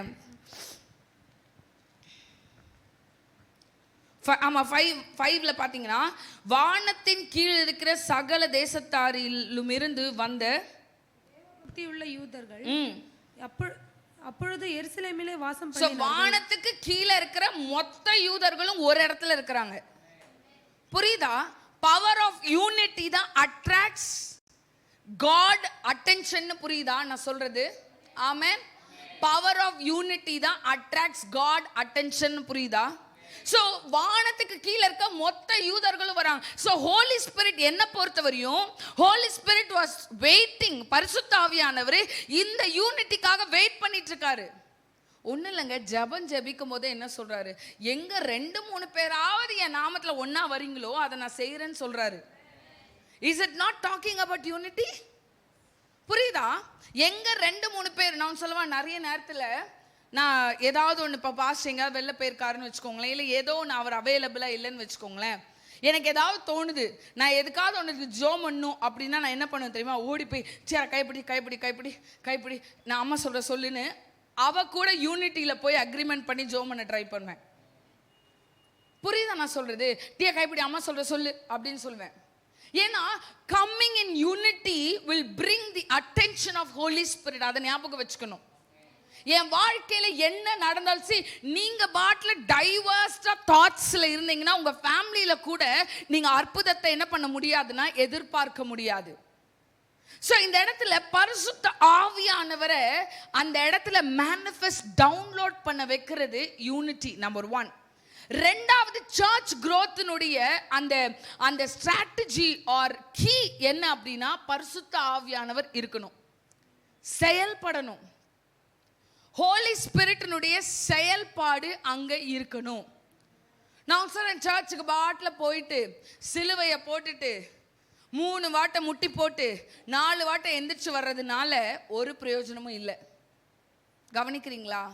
ஆமா 5ல பாத்தீங்கன்னா, வானத்தின் கீழ் இருக்கிற சகல தேசத்தாரிலும் இருந்து வந்த புத்தியுள்ள யூதர்கள் அப்பொழுது எருசலேமிலே வாசம் பண்ணி, வானத்துக்கு கீழே இருக்கிற மொத்த யூதர்களும் ஒரு இடத்துல இருக்கிறாங்க. புரியுதா? பவர் ஆஃப் யூனிட்டி தான் அட்ராக்ட்ஸ் காட் அட்டென்ஷன். புரியுதா நான் சொல்றது? ஆமென். பவர் ஆஃப் யூனிட்டி தான் அட்ராக்ட்ஸ் காட் அட்டென்ஷன். புரியுதா? ஸோ வானத்துக்கு கீழே இருக்க மொத்த யூதர்களும் வராங்க. ஸோ ஹோலி ஸ்பிரிட் என்ன பொறுத்தவரையும், ஹோலி ஸ்பிரிட் வாஸ் வெயிட்டிங். பரிசுத்த ஆவியானவர் இந்த யூனிட்டிக்காக வெயிட் பண்ணிட்டு இருக்காரு. ஒன்றும் இல்லைங்க, ஜபம் ஜபிக்கும் போது என்ன சொல்றாரு? எங்க 2-3 பேராவது என் நாமத்துல ஒன்னா வரீங்களோ அதை நான் செய்யறேன்னு சொல்றாரு. Is it not talking about unity? புரியுதா? எங்க 2-3 பேர், நான் சொல்லுவேன், நிறைய நேரத்துல நான் ஏதாவது ஒன்று, இப்போ பாஸ்டர் எங்கேயாவது வெளில போயிருக்காருன்னு வச்சுக்கோங்களேன், இல்லை ஏதோ ஒன்று அவர் அவைலபிளாக இல்லைன்னு வச்சுக்கோங்களேன், எனக்கு ஏதாவது தோணுது, நான் எதுக்காவது ஒன்று ஜோம் பண்ணும் அப்படின்னா நான் என்ன பண்ணுவேன் தெரியுமா? ஓடி போய் சரி கைப்பிடி கைப்பிடி கைப்பிடி கைப்பிடி, நான் அம்மா சொல்கிற சொல்லுன்னு அவ கூட யூனிட்டியில் போய் அக்ரிமெண்ட் பண்ணி ஜோம் பண்ண ட்ரை பண்ணுவேன். புரியுதா நான் சொல்கிறது? டீ கைப்பிடி, அம்மா சொல்கிற சொல்லு அப்படின்னு சொல்லுவேன். ஏன்னா coming in unity will bring the attention of Holy Spirit. அதை ஞாபகம் வச்சுக்கணும். என் வாழ்க்கையில என்ன நடந்தாலும் நீங்க பாட்ல டைவர்ஸ்டா தாட்ஸ்ல இருந்தீங்கன்னா உங்க ஃபேமிலியில கூட நீங்க அற்புதத்தை என்ன பண்ண முடியாதுன்னா எதிர்பார்க்க முடியாது. ஸோ இந்த இடத்துல பரிசுத்த ஆவியானவரை அந்த இடத்துல மேனிஃபெஸ்ட் டவுன்லோட் பண்ண வைக்கிறது யூனிட்டி நம்பர் 1. ரெண்டாவது சர்ச் growthனுடைய அந்த அந்த ஸ்ட்ராட்டஜி ஆர் கீ என்ன அப்படின்னா பரிசுத்த ஆவியானவர் இருக்கணும், செயல்படணும். ஹோலி ஸ்பிரிட்டினுடைய செயல்பாடு அங்க இருக்கணும். நான் சொல்றேன், சர்ச்சுக்கு பாட்டில் போயிட்டு சிலுவையை போட்டுட்டு 3 வாட்டை முட்டி போட்டு 4 வாட்டை எந்திரிச்சு வர்றதுனால ஒரு பிரயோஜனமும் இல்லை. கவனிக்கிறீங்களா?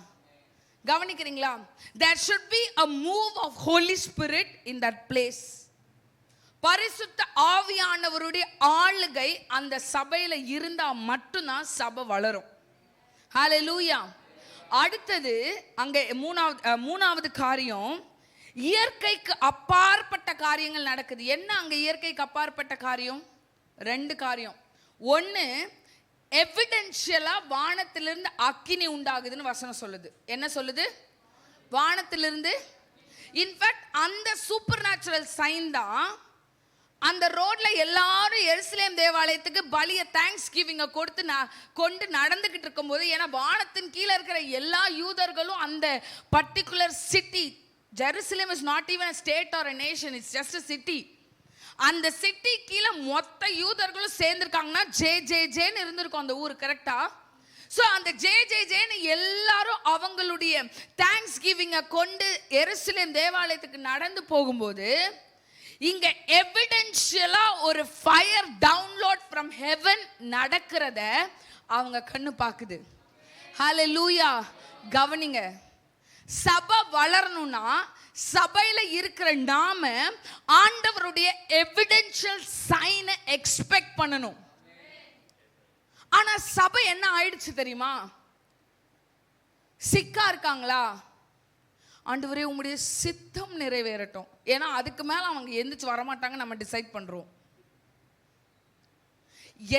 There should be a move of Holy Spirit in that place. பரிசுத்த ஆவியானவருடைய ஆளுகை அந்த சபையில இருந்தா மட்டும்தான் சபை வளரும். ஹல்லேலூயா. அடுத்தது அங்க மூணாவது காரியம், இயற்கைக்கு அப்பாற்பட்ட காரியங்கள் நடக்குது. என்ன அங்க இயற்கைக்கு அப்பாற்பட்ட காரியம்? 2 காரியம். 1, எவிடென்ஷியலா வானத்திலிருந்து அக்கினி உண்டாகுதுன்னு வசனம் சொல்லுது. என்ன சொல்லுது? வானத்திலிருந்து. இன்ஃபேக்ட் அந்த சூப்பர் நேச்சுரல் சைன் தான் அந்த ரோட்ல எல்லாரும் எருசலேம் தேவாலயத்துக்கு பலிய தேங்க்ஸ் கிவிங்க கொண்டு நடந்துகிட்டு இருக்கும்போது, ஏன்னா வானத்தின் கீழே இருக்கிற எல்லா யூதர்களும் அந்த particular city, Jerusalem is not even a state or a nation, it's just a city. அந்த சிட்டி கீழே மொத்த யூதர்களும் சேர்ந்துருக்காங்கன்னா ஜேன்னு இருந்திருக்கும் அந்த ஊர், கரெக்டா? ஸோ அந்த ஜேன்னு எல்லாரும் அவங்களுடைய தேங்க்ஸ் கிவிங்கை கொண்டு எருசலேம் தேவாலயத்துக்கு நடந்து போகும்போது இங்க எவிடென்ஷியலா ஒரு ஃபயர் டவுன்லோட் ஃப்ரம் ஹெவன் நடக்கிறத அவங்க கண்ணு பாக்குது. ஹல்லேலூயா. கவனிங்க, சபை வளரணும்னா சபையில இருக்கிற நாம ஆண்டவருடைய எவிடென்ஷியல் சைனை எக்ஸ்பெக்ட் பண்ணணும். ஆனா சபை என்ன ஆயிடுச்சு தெரியுமா? சிக்கா இருக்காங்களா? ஆண்டவரே உம்முடைய சித்தம் நிறைவேறட்டும், ஏன்னா அதுக்கு மேல அவங்க எந்திரிச்சு வரமாட்டாங்க, நம்ம டிசைட் பண்றோம்.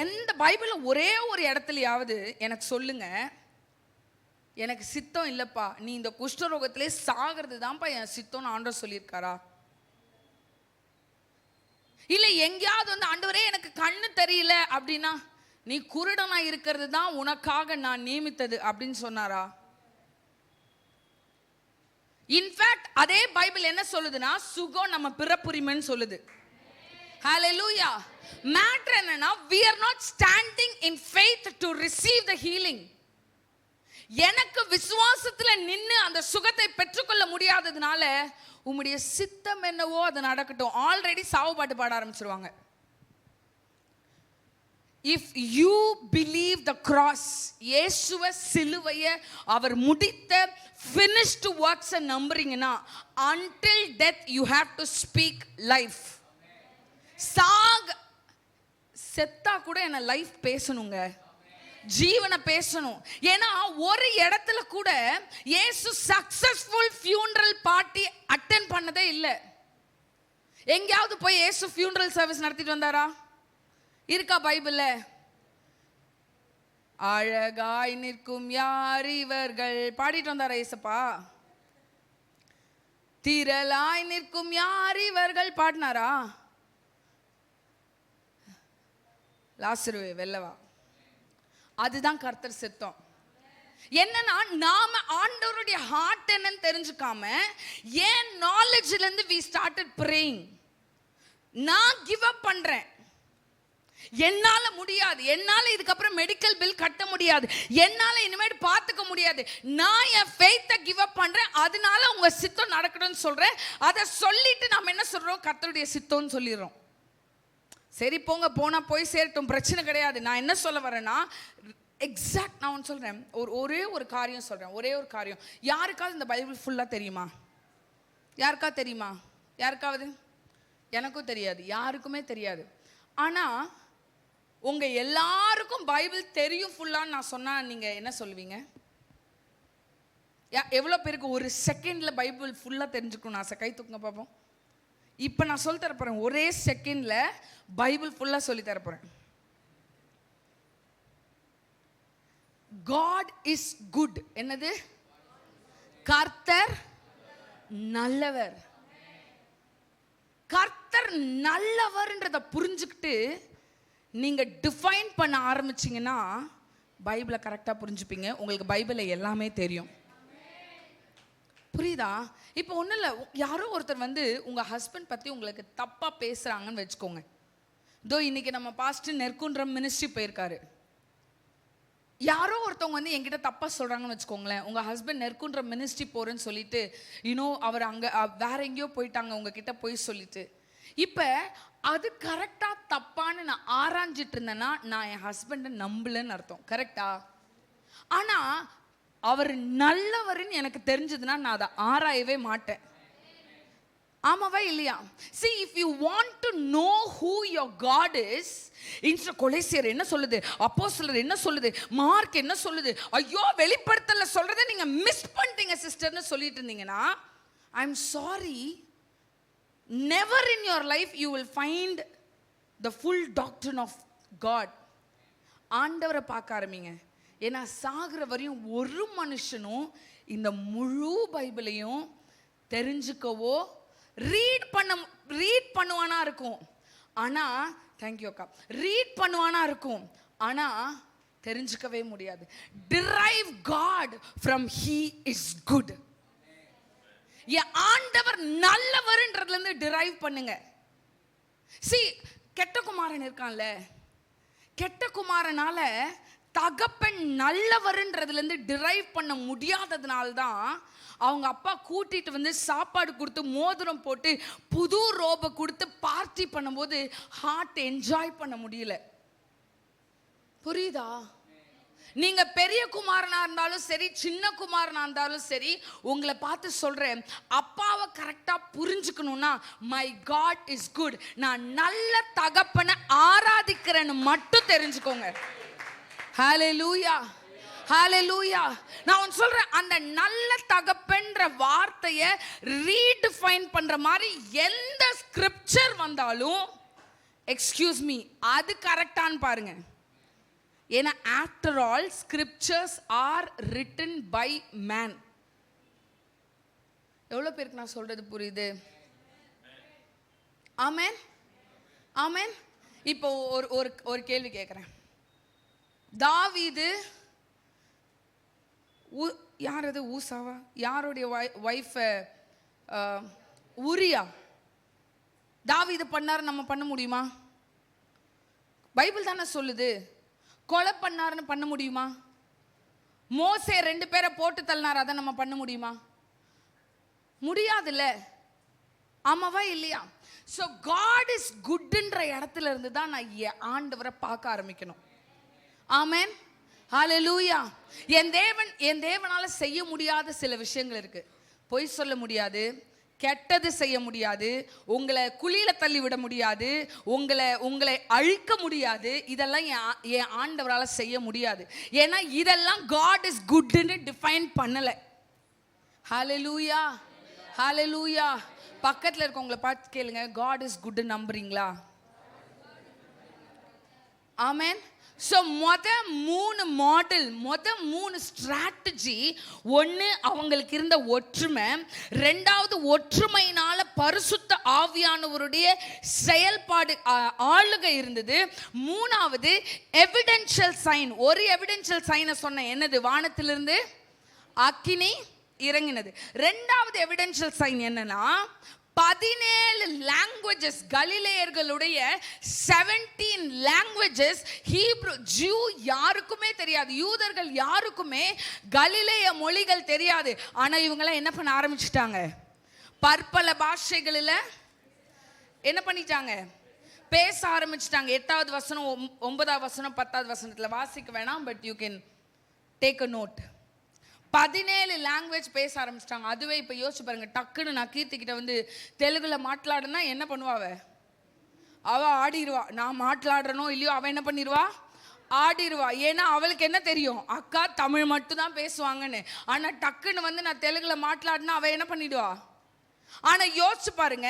எந்த பைபிள்ல ஒரே ஒரு இடத்துலயாவது எனக்கு சொல்லுங்க, எனக்கு சித்தம் இல்லப்பா, நீ இந்த குஷ்டரோகத்திலே சாகிறது தான்ப்பா என் சித்தம்னு ஆண்டவர் சொல்லியிருக்காரா? இல்ல எங்கேயாவது ஆண்டவரே எனக்கு கண்ணு தெரியல அப்படின்னா, நீ குருடனா இருக்கிறது தான் உனக்காக நான் நியமித்தது அப்படின்னு சொன்னாரா? இன்ஃபேக்ட் அதே பைபிள் என்ன சொல்லுதுன்னா, சுகம் நம்ம பிறப்புரிமைன்னு சொல்லுது. ஹல்லேலூயா. மேட்டர் என்னன்னா, we are not standing in faith to receive the healing. எனக்கு விசுவாசத்துல நின்னு அந்த சுகத்தை பெற்றுக்கொள்ள முடியாததுனால உம்முடைய சித்தம் என்னவோ அது நடக்கட்டும், ஆல்ரெடி சாவு பாட்டு பாட ஆரம்பிச்சிருவாங்க. If you believe the cross, இயேசுவ சிலுவையை அவர் முடித்த finished works நம்புறீங்கன்னா, until death you have to speak life. செத்தா கூட என்ன லைஃப் பேசணுங்க, ஜீவனை பேசணும். ஏன்னா ஒரு இடத்துல கூட இயேசு சக்சஸ்ஃபுல் ஃபியூனரல் பார்ட்டி அட்டெண்ட் பண்ணதே இல்லை. எங்கேயாவது போய் இயேசு ஃபியூனரல் சர்வீஸ் நடத்திட்டு வந்தாரா? இருக்கா பைபிள்ல? அழகாய் நிற்கும் யார் இவர்கள் பாடிட்டு வந்தாரா இயேசப்பா? திரளாய் நிற்கும் யார் இவர்கள் பாடினாரா? லாசருவே வெல்லவா. அதுதான் கர்த்தர் சித்தம். என்னன்னா நாம ஆண்டவருடைய ஹார்ட் என்னன்னு தெரிஞ்சுக்காம ஏன் நாலேஜ்ல இருந்து we started praying. நான் கிவ் அப் பண்றேன், என்னால முடியாது, என்னால இதுக்கப்புறம் மெடிக்கல் பில் கட்ட முடியாது, என்னால இனிமேல் பார்த்துக்க முடியாது, நான் என் ஃபெய்த்தை கிவ் அப் பண்றேன், அதனால உங்க சித்தம் நடக்கணும்னு சொல்றேன். அதை சொல்லிட்டு நம்ம என்ன சொல்றோம்? கர்த்தருடைய சித்தம்னு சொல்லிடுறோம். சரி போங்க, போனா போய் சேரட்டும், பிரச்சனை கிடையாது. நான் என்ன சொல்ல வரேன்னா, எக்ஸாக்ட் நான் ஒன்று சொல்றேன், ஒரே ஒரு காரியம் சொல்றேன், ஒரே ஒரு காரியம். யாருக்காவது இந்த பைபிள் ஃபுல்லா தெரியுமா? யாருக்காவது தெரியுமா? யாருக்காவது? எனக்கும் தெரியாது, யாருக்குமே தெரியாது. ஆனா உங்க எல்லாருக்கும் பைபிள் தெரியும் ஃபுல்லான்னு நான் சொன்னா நீங்க என்ன சொல்லுவீங்க? எவ்வளோ பேருக்கு ஒரு செகண்ட்ல பைபிள் ஃபுல்லா தெரிஞ்சுக்கணும் ஆசை? கை தூக்குங்க பார்ப்போம். இப்போ நான் சொல்லி தரப்போறேன், ஒரே செகண்ட்ல பைபிள் ஃபுல்லா சொல்லி தரப்போறேன். God is good. என்னது? கர்த்தர் நல்லவர். கர்த்தர் நல்லவர்ன்றத புரிஞ்சுக்கிட்டு நீங்க டிஃபைன் பண்ண ஆரம்பிச்சீங்கன்னா பைபிளை கரெக்டா புரிஞ்சுப்பீங்க. உங்களுக்கு பைபிளில் எல்லாமே தெரியும். புரியுதா? இப்போ ஒன்றும் இல்லை, யாரோ ஒருத்தர் வந்து உங்கள் ஹஸ்பண்ட் பற்றி உங்களுக்கு தப்பாக பேசுகிறாங்கன்னு வச்சுக்கோங்க. இதோ இன்னைக்கு நம்ம பாஸ்டர் நெற்குன்றம் மினிஸ்ட்ரி போயிருக்காரு. யாரோ ஒருத்தவங்க வந்து என்கிட்ட தப்பாக சொல்கிறாங்கன்னு வச்சுக்கோங்களேன். உங்கள் ஹஸ்பண்ட் நெற்குன்ற மினிஸ்ட்ரி போகிறேன்னு சொல்லிட்டு அவர் அங்கே வேற எங்கேயோ போயிட்டாங்க உங்ககிட்ட போய் சொல்லிட்டு. இப்போ அது கரெக்டாக தப்பான்னு நான் ஆராய்ஞ்சிட்டு இருந்தேன்னா நான் என் ஹஸ்பண்டை நம்பலன்னு அர்த்தம். கரெக்டா? ஆனால் அவர் நல்லவர்னு எனக்கு தெரிஞ்சதுன்னா நான் அதை ஆராயவே மாட்டேன். ஆமாவா இல்லையா? See, if you want to know who your God is, கொலேசியர் என்ன சொல்லுது, அப்போஸ்தலர் என்ன சொல்லுது, மார்க் என்ன சொல்லுது, ஐயோ வெளிப்படுத்தல சொல்றதை நீங்க மிஸ் பண்ணிட்டீங்க சிஸ்டர்னு சொல்லிட்டு இருந்தீங்கன்னா, I'm sorry, never in your life you will find the full doctrine of God. ஆண்டவரை பார்க்க ஆரம்பிங்க. ஏன்னா சாகிற வரையும் ஒரு மனுஷனும் இந்த முழு பைபிளையும் தெரிஞ்சுக்கவோ ரீட் பண்ணுவானா இருக்கும். ஆனா தேங்க்யூ அக்கா, ரீட் பண்ணுவானா இருக்கும். ஆனா தெரிஞ்சுக்கவே முடியாது. derive God from he is good. ஆண்டவர் நல்லவர்ன்றதுல இருந்து derive பண்ணுங்க. see, கெட்ட குமாரன் இருக்கான்ல, கெட்ட குமாரனால தகப்பன் நல்லவர்ன்றதுல இருந்து டிரைவ் பண்ண முடியாததுனால தான் அவங்க அப்பா கூட்டிட்டு வந்து சாப்பாடு கொடுத்து மோதிரம் போட்டு புது ரோபை கொடுத்து பார்ட்டி பண்ணும்போது ஹார்ட் என்ஜாய் பண்ண முடியல. புரியுதா? நீங்க பெரிய குமாரனா இருந்தாலும் சரி, சின்ன குமாரனா இருந்தாலும் சரி, உங்களை பார்த்து சொல்றேன், அப்பாவை கரெக்டா புரிஞ்சுக்கணும்னா மை காட் இஸ் குட், நான் நல்ல தகப்பனை ஆராதிக்கிறேன்னு மட்டும் தெரிஞ்சுக்கோங்க. ஹalleluya, ஹalleluya. நான் சொல்றேன், அந்த நல்ல தகப்பன்ற வார்த்தையை ரீடிஃபைன் பண்ற மாதிரி எந்த ஸ்கிரிப்சர் வந்தாலும் எக்ஸ்கியூஸ் மீ அது கரெக்டான்னு பாருங்க. ஏன்னா after all scriptures are written by man. எவ்வளோ பேருக்கு நான் சொல்றது புரியுது? ஆமென், ஆமென். இப்போ ஒரு கேள்வி கேட்குறேன். தாவீது யார் அது? ஊசாவா? யாருடைய வைஃப்? உரியா. தாவீது பண்ணாரு, நம்ம பண்ண முடியுமா? பைபிள் தானே சொல்லுது. கொலை பண்ணாருன்னு பண்ண முடியுமா? மோசே 2 பேரை போட்டு தள்ளினார், அதை நம்ம பண்ண முடியுமா? முடியாதுல்ல. ஆமாவா இல்லையா? ஸோ காட் இஸ் குட்ன்ற இடத்துல இருந்து தான் நான் ஆண்டவரை பார்க்க ஆரம்பிக்கணும். ஆமென், ஹalleluya. என் தேவனால செய்ய முடியாத சில விஷயங்கள் இருக்கு. பொய் சொல்ல முடியாது, கெட்டது செய்ய முடியாது, உங்களை குழியில தள்ளி விட முடியாது, உங்களை அழிக்க முடியாது. இதெல்லாம் என் ஆண்டவரால செய்ய முடியாது. ஏன்னா இதெல்லாம் காட் இஸ் குட்னு டிஃபைன் பண்ணல. ஹalleluya, ஹalleluya. பக்கத்துல இருக்கவங்களை பார்த்து கேளுங்க, காட் இஸ் குட் நம்புறீங்களா? ஆமென். ஸோ மொத 3 மாடல், மொத 3 ஸ்ட்ராட்டஜி. ஒன்று அவங்களுக்கு இருந்த ஒற்றுமை, 2வது ஒற்றுமையினால பரிசுத்த ஆவியானவருடைய செயல்பாடு ஆளுகை இருந்தது, 3வது எவிடென்ஷியல் சைன். ஒரு எவிடென்ஷியல் சைனை சொன்ன என்னது? வானத்திலிருந்து அக்கினி இறங்கினது. 2வது எவிடென்ஷியல் சைன் என்னன்னா 17 லாங்குவேஜஸ், கலிலேயர்களுடைய 17 லாங்குவேஜஸ். ஹீப்ரு, ஜூ யாருக்குமே தெரியாது, யூதர்கள் யாருக்குமே கலிலேய மொழிகள் தெரியாது. ஆனா இவங்கெல்லாம் என்ன பண்ண ஆரம்பிச்சிட்டாங்க? பற்பல பாஷைகளில் என்ன பண்ணிட்டாங்க? பேச ஆரம்பிச்சிட்டாங்க. 8வது வசனம், 9வது வசனம், 10வது வசனத்துல வாசிக்க வேணாம், but you can take a note. 17 language பேச ஆரம்பிச்சிட்டாங்க. அதுவே இப்போ யோசிச்சு பாருங்க, டக்குன்னு நான் கீர்த்திக்கிட்ட வந்து தெலுங்குல மாట్లాடுனா என்ன பண்ணுவா? அவ ஆடிடுவா. நான் மாట్లాடுறனோ இல்லையோ அவ என்ன பண்ணிடுவா? ஆடிடுவா. ஏன்னா அவளுக்கு என்ன தெரியும்? அக்கா தமிழ் மட்டும் தான் பேசுவாங்கன்னு. ஆனால் டக்குன்னு வந்து நான் தெலுங்குல மாట్లాடினா அவ என்ன பண்ணிடுவா? ஆனா யோசிச்சு பாருங்க,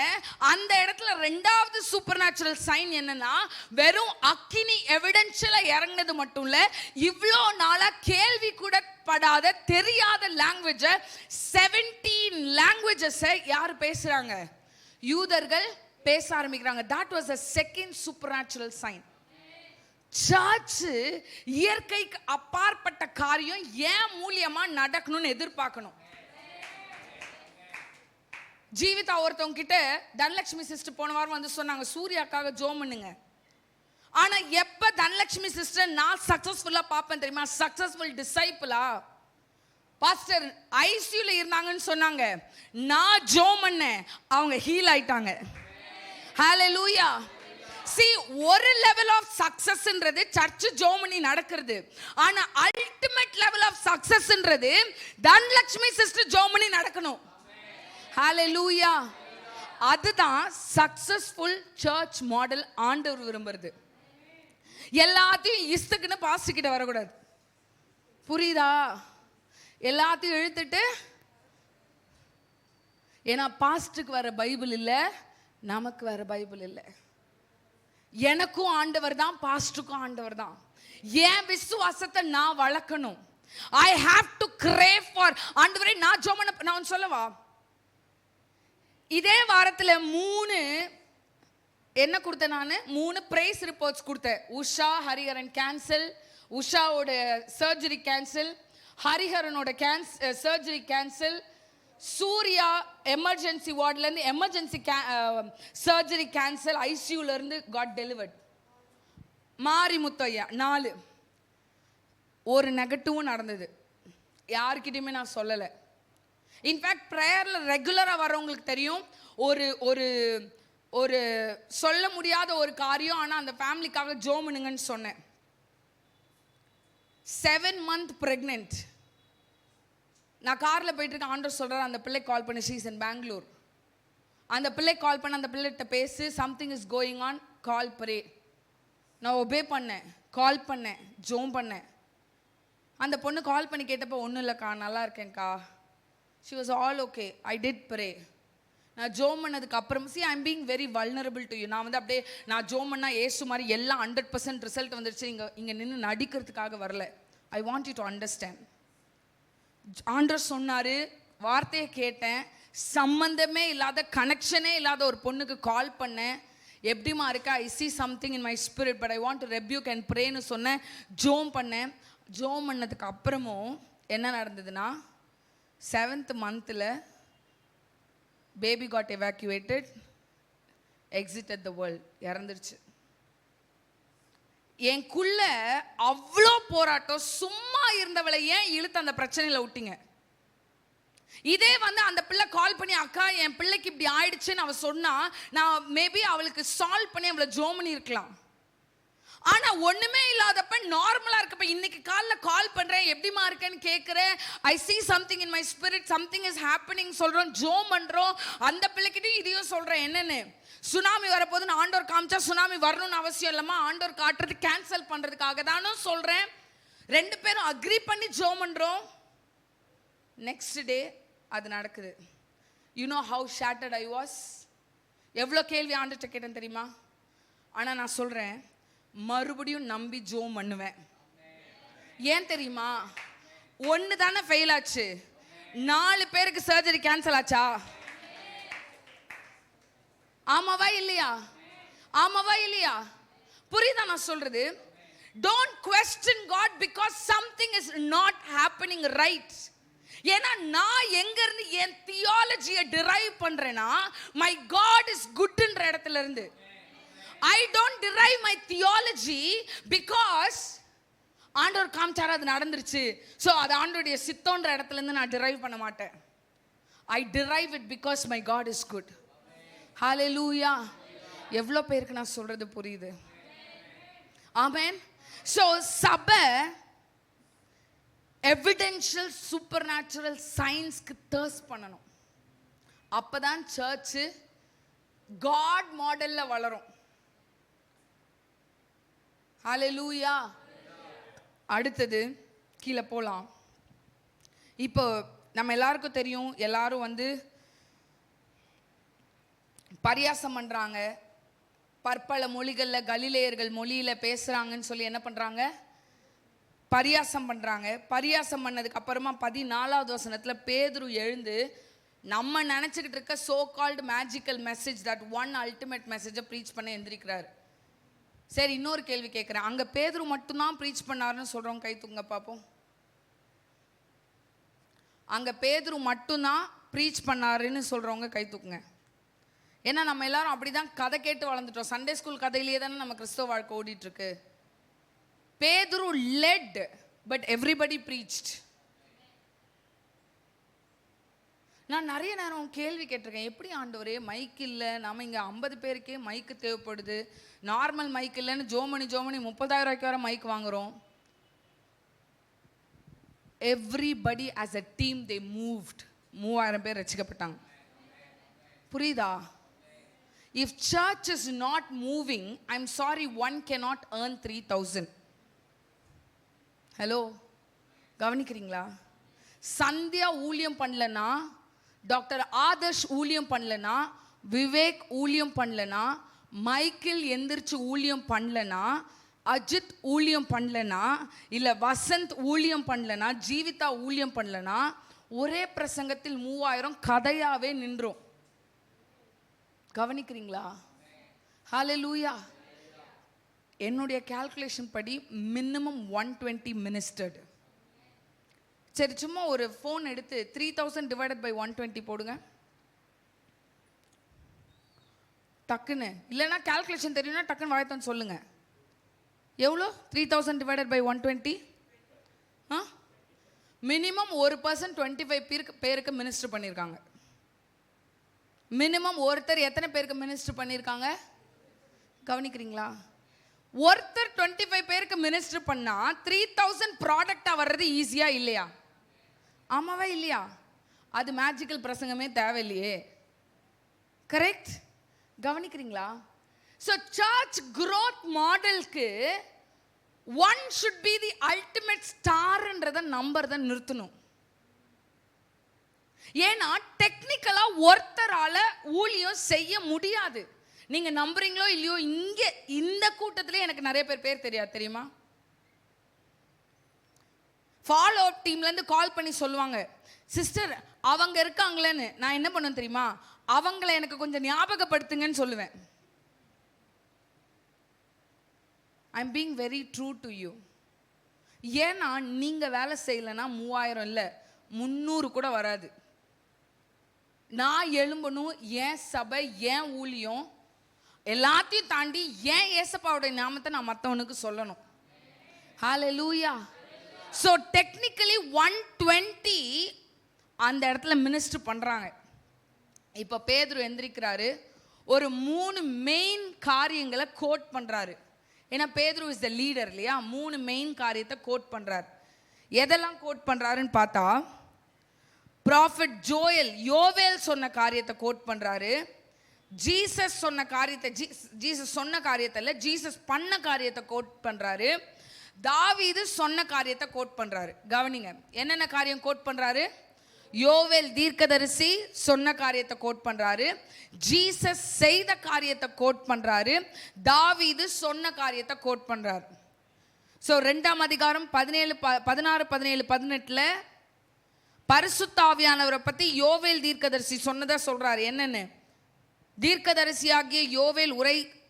அந்த இடத்துல ரெண்டாவது சூப்பர் நேச்சுரல் சைன் என்னன்னா, வெறும் அக்கினி எவிடென்ஷியலா இறங்கினது மட்டும் இல்ல, இவ்வளோ நாளா கேள்வி கூட படாத தெரியாத லாங்குவேஜ் 17 லாங்குவேஜஸ் யார் பேசுறாங்க? யூதர்கள் பேச ஆரம்பிக்கிறாங்க. that was the second supernatural sign. Church இயற்கைக்கு அப்பாற்பட்ட காரியம் ஏன் மூலியமா நடக்கணும்னு எதிர்பார்க்கணும். ஜீவிதா ஒருத்தவங்க கிட்ட தனலட்சுமி சிஸ்டர் போன வாரம் வந்து சொன்னாங்க, சூர்யாக்காக ஜோம் பண்ணுங்க. ஆனா எப்ப தனலட்சுமி சிஸ்டர் நான் சக்சஸ்ஃபுல்லா பாப்பேன் தெரியுமா? சக்சஸ்ஃபுல் டிசைபிளா பாஸ்டர் ஐசியூல இருந்தாங்கன்னு சொன்னாங்க, நான் ஜோம் பண்ணேன், அவங்க ஹீல் ஆயிட்டாங்க. ஹalleluya. See, ஒரு லெவல் ஆஃப் சக்சஸ்ன்றது சர்ச் ஜோமனி நடக்கிறது. ஆனா அல்டிமேட் லெவல் ஆஃப் சக்சஸ்ன்றது தனலட்சுமி சிஸ்டர் ஜோமனி நடக்கணும். ஹalleluya. அதுதான் சக்சஸ்ஃபுல் சர்ச் மாடல் ஆண்டவர் விரும்புறது. எல்லாத்தையும் இஸ்துக்குன்னு பாஸ்டர் கிட்ட வரக்கூடாது. புரியுதா? எல்லாத்தையும் இழுத்துட்டு, ஏன்னா பாஸ்டருக்கு வர பைபிள் இல்லை, நமக்கு வர பைபிள் இல்லை. எனக்கும் ஆண்டவர் தான், பாஸ்டருக்கும் ஆண்டவர் தான். என் விசுவாசத்தை நான் வளர்க்கணும். I have to grave for ஆண்டவரே. நான் ஜோமன நான் சொல்லவா, இதே வாரத்தில் 3 என்ன கொடுத்தேன்? நான் 3 பிரைஸ் ரிப்போர்ட்ஸ் கொடுத்தேன். உஷா ஹரிஹரன் கேன்சல், உஷாவோட சர்ஜரி கேன்சல், ஹரிஹரனோட சர்ஜரி கேன்சல், சூர்யா எமர்ஜென்சி வார்ட்லேருந்து எமர்ஜென்சி சர்ஜரி கேன்சல், ஐசியூலேருந்து காட் டெலிவர்ட். மாரிமுத்தையா 4 ஒரு நெகட்டிவும் நடந்தது. யாருக்கிட்டையுமே நான் சொல்லலை. இன்ஃபேக்ட் ப்ரேயரில் ரெகுலராக வரவங்களுக்கு தெரியும், ஒரு ஒரு ஒரு சொல்ல முடியாத ஒரு காரியம், ஆனால் அந்த ஃபேமிலிக்காக ஜோமனுங்கன்னு சொன்னேன். 7 month ப்ரெக்னென்ட். நான் காரில் போயிட்டு இருக்கேன், ஆண்டவர் சொல்கிறார் அந்த பிள்ளை கால் பண்ணி, ஷீஸ் இன் பெங்களூர். அந்த பிள்ளை கால் பண்ண, அந்த பிள்ளைகிட்ட பேசு, something is going on, call pray. நான் ஒபே பண்ணேன், கால் பண்ணேன், ஜோம் பண்ணேன். அந்த பொண்ணு கால் பண்ணி கேட்டப்போ, ஒன்றும் இல்லைக்கா, நல்லா இருக்கேன்க்கா. she was all okay. I did pray. நான் ஜோம் பண்ணதுக்கு அப்புறம், see I'm being very vulnerable to you. நான் வந்து அப்படியே நான் ஜோம் பண்ணா ஏசு மாதிரி எல்லாம் 100% ரிசல்ட் வந்துருச்சு, இங்கே நின்று நடிக்கிறதுக்காக வரல. I want you to understand. ஆண்டவர் சொன்னாரு, வார்த்தையை கேட்டேன், சம்பந்தமே இல்லாத கனெக்ஷனே இல்லாத ஒரு பொண்ணுக்கு கால் பண்ணேன். எப்படிமா இருக்கா? I see something in my spirit but I want to rebuke and pray னு சொன்னேன். ஜோம் பண்ணேன். ஜோம் பண்ணதுக்கு அப்புறமும் என்ன நடந்ததுன்னா, 7th month baby got evacuated, exited the world, இறந்துருச்சு. எனக்குள்ள அவ்வளோ போராட்டம். சும்மா இருந்தவளை ஏன் இழுத்து அந்த பிரச்சனையில் விட்டீங்க? இதே வந்து அந்த பிள்ளை கால் பண்ணி, அக்கா என் பிள்ளைக்கு இப்படி ஆயிடுச்சுன்னு அவ சொன்னா, நான் மேபி அவளுக்கு சால்வ் பண்ணி அவளை ஜோம் பண்ணி இருக்கலாம். ஆனா ஒண்ணுமே இல்லாதப்ப, நார்மலா இருக்கப்ப, இன்னைக்கு காலைல கால் பண்றேன், எப்படிமா இருக்கேன்னு கேட்கிறேன், ஐ see something in my spirit, something is happening சொல்றோம், ஜோம் பண்றோம். அந்த பிள்ளைகிட்டையும் இதையும் சொல்றேன். என்னன்னு, சுனாமி வரப்போதுன்னு ஆண்டவர் காமிச்சா சுனாமி வரணும்னு அவசியம் இல்லம்மா, ஆண்டவர் காட்டுறது கேன்சல் பண்றதுக்காக தானும் சொல்றேன். 2 பேரும் அக்ரி பண்ணி ஜோம் பண்றோம். நெக்ஸ்ட் டே அது நடக்குது. You know how shattered I was. எவ்வளோ கேள்வி ஆண்டர்கிட்ட கேட்டேன் தெரியுமா? ஆனால் நான் சொல்கிறேன், மறுபடியும் நம்பி ஜோம் பண்ணுவேன். ஏன் தெரியுமா? 1 தானே ஃபெயில் ஆச்சு, 4 பேருக்கு சர்ஜரி கேன்சல் ஆச்சா? ஆமாவா இல்லையா? ஆமாவா இல்லையா? புரியுதா நான் சொல்றது? Don't question God because something is not happening right. ஏன்னா நான் எங்க இருந்து என் தியாலஜியை டிரைவ் பண்றேன்னா, my God is good ன்ற இடத்துல இருந்து. I don't derive my theology because ஆண்டவர் காமிச்சாரு அது நடந்துருச்சு, ஸோ அது ஆண்டவருடைய சித்தோன்ற இடத்துல இருந்து நான் டிரைவ் பண்ண மாட்டேன். I derive it because my God is good. ஹalleluya. எவ்வளோ பேருக்கு நான் சொல்றது புரியுது? ஆமென். ஸோ சபை எவிடென்ஷியல் சூப்பர் நேச்சுரல் சயின்ஸ்க்கு தர்ஸ்ட் பண்ணணும். அப்பதான் சர்ச் காட் மாடல்ல வளரும். ஹalleluya. அடுத்தது கீழே போலாம். இப்போ நம்ம எல்லாருக்கும் தெரியும், எல்லாரும் வந்து பரியாசம் பண்றாங்க, பற்பல மொழிகள்ல கலிலேயர்கள் மொழியில பேசுறாங்கன்னு சொல்லி என்ன பண்றாங்க, பரியாசம் பண்றாங்க. பரியாசம் பண்ணதுக்கு அப்புறமா 14வது வசனத்துல பேதுரு எழுந்து நம்ம நினைச்சுக்கிட்டு இருக்க so called magical message, that one ultimate மெசேஜை ப்ரீச் பண்ண எந்திரிக்கிறாரு. சரி, இன்னொரு கேள்வி கேட்குறேன். அங்க பேதுரு மட்டும்தான் ப்ரீச் பண்ணாருன்னு சொல்றோம், கை தூங்க பார்ப்போம். அங்க பேதுரு மட்டும்தான் ப்ரீச் பண்ணாருன்னு சொல்றவங்க கை தூக்குங்க. ஏன்னா நம்ம எல்லாரும் அப்படிதான் கதை கேட்டு வளர்ந்துட்டோம். சண்டே ஸ்கூல் கதையிலேயே தானே நம்ம கிறிஸ்தவ வாழ்க்கை ஓடிட்டு இருக்கு. பேதுரு led but everybody preached. நான் நிறைய நேரம் கேள்வி கேட்டிருக்கேன், எப்படி ஆண்டவரே மைக் இல்லை, நம்ம இங்கே 50 பேருக்கே மைக்கு தேவைப்படுது, நார்மல் மைக் இல்லைன்னு ஜோமணி 30,000 ரூபாய்க்கு வர மைக் வாங்குறோம். Everybody as a team they moved. 3000 பேர் ரசிக்கப்பட்டாங்க. புரியுதா? If church is not moving, I'm sorry, one cannot earn 3,000. Hello, கவனிக்கிறீங்களா? சந்தியா ஊழியம் பண்ணலனா, டாக்டர் ஆதர்ஷ் ஊழியம் பண்ணலனா, விவேக் ஊழியம் பண்ணலனா, மைக்கேல் எந்திரிச்சு ஊழியம் பண்ணலனா, அஜித் ஊழியம் பண்ணலனா, இல்லை வசந்த் ஊழியம் பண்ணலனா, ஜீவிதா ஊழியம் பண்ணலனா, ஒரே பிரசங்கத்தில் 3000 கதையாவே நின்றோம். கவனிக்கிறீங்களா? ஹல்லேலூயா. என்னுடைய கால்குலேஷன் படி மினிமம் 120 மினிஸ்டர்டு. சரி, சும்மா ஒரு ஃபோன் எடுத்து 3000 டிவைடட் பை 120 போடுங்க டக்குன்னு. இல்லைன்னா கால்குலேஷன் தெரியும்னா டக்குன்னு வாயத்தான் சொல்லுங்க. எவ்வளோ? 3000 டிவைடட் பை 120. மினிமம் ஒரு பர்சன் 25 பேருக்கு மினிஸ்டர் பண்ணியிருக்காங்க. மினிமம் ஒருத்தர் எத்தனை பேருக்கு மினிஸ்டர் பண்ணியிருக்காங்க? கவனிக்கிறீங்களா? ஒருத்தர் 25 பேருக்கு மினிஸ்டர் பண்ணா 3000 ப்ராடக்டா வர்றது ஈஸியா இல்லையா? ஆமாவா இல்லையா? அது மேஜிக்கல் பிரசங்கமே தேவையில்லையே. கரெக்ட்? கவனிக்கிறீங்களா? ஸோ சர்ச் growth மாடலுக்கு one should be the ultimate ஸ்டார்ன்றத நம்பர் தான் நிறுத்தணும். ஏன்னா டெக்னிக்கலா ஒருத்தரால ஊழியம் செய்ய முடியாது. நீங்க நம்புறீங்களோ இல்லையோ, இங்க இந்த கூட்டத்திலே எனக்கு நிறைய பேர் தெரியாது, தெரியுமா? ஃபாலோ அப் டீம்ல இருந்து கால் பண்ணி சொல்லுவாங்க, சிஸ்டர் அவங்க இருக்காங்களேன்னு. நான் என்ன பண்ணுவேன் தெரியுமா? அவங்கள எனக்கு கொஞ்சம் ஞாபகப்படுத்துங்கன்னு சொல்லுவேன். I am being very true to you. ஏன்னா நீங்க வேலை செய்யலைன்னா 3000 இல்லை 300 கூட வராது. நான் எழும்பணும், ஏன் சபை, ஏன் ஊழியம், எல்லாத்தையும் தாண்டி ஏன் ஏசப்பாவுடைய நாமத்தை நான் மற்றவனுக்கு சொல்லணும். ஹல்லேலூயா. ஸோ டெக்னிக்கலி 120 அந்த இடத்துல மினிஸ்டர் பண்ணுறாங்க. இப்போ பேதுரு எந்திரிக்கிறாரு, ஒரு 3 மெயின் காரியங்களை கோட் பண்ணுறாரு. ஏன்னா பேதுரு இஸ் த லீடர் இல்லையா? 3 மெயின் காரியத்தை கோட் பண்ணுறாரு. எதெல்லாம் கோட் பண்ணுறாருன்னு பார்த்தா, ப்ராஃபட் யோவேல் சொன்ன காரியத்தை கோட் பண்ணுறாரு. ஜீசஸ் சொன்ன காரியத்தை, ஜீசஸ் சொன்ன காரியத்தை இல்லை, ஜீசஸ் பண்ண காரியத்தை கோட் பண்ணுறாரு. தாவீது சொன்ன காரியத்தை கோட் பண்ணுறாரு. கவனிங்க, என்னென்ன காரியம் கோட் பண்ணுறாரு? யோவேல் தீர்க்கதரிசி சொன்ன காரியத்தை கோட் பண்ணுறாரு, ஜீசஸ் செய்த காரியத்தை கோட் பண்ணுறாரு, தாவீது சொன்ன காரியத்தை கோட் பண்ணுறாரு. ஸோ 2ஆம் அதிகாரம் 16, 17, 18 பரிசுத்த ஆவியானவரை பற்றி யோவேல் தீர்க்கதரிசி சொன்னதா சொல்றாரு. என்னன்னு? தீர்க்கதரிசியாகிய யோவேல்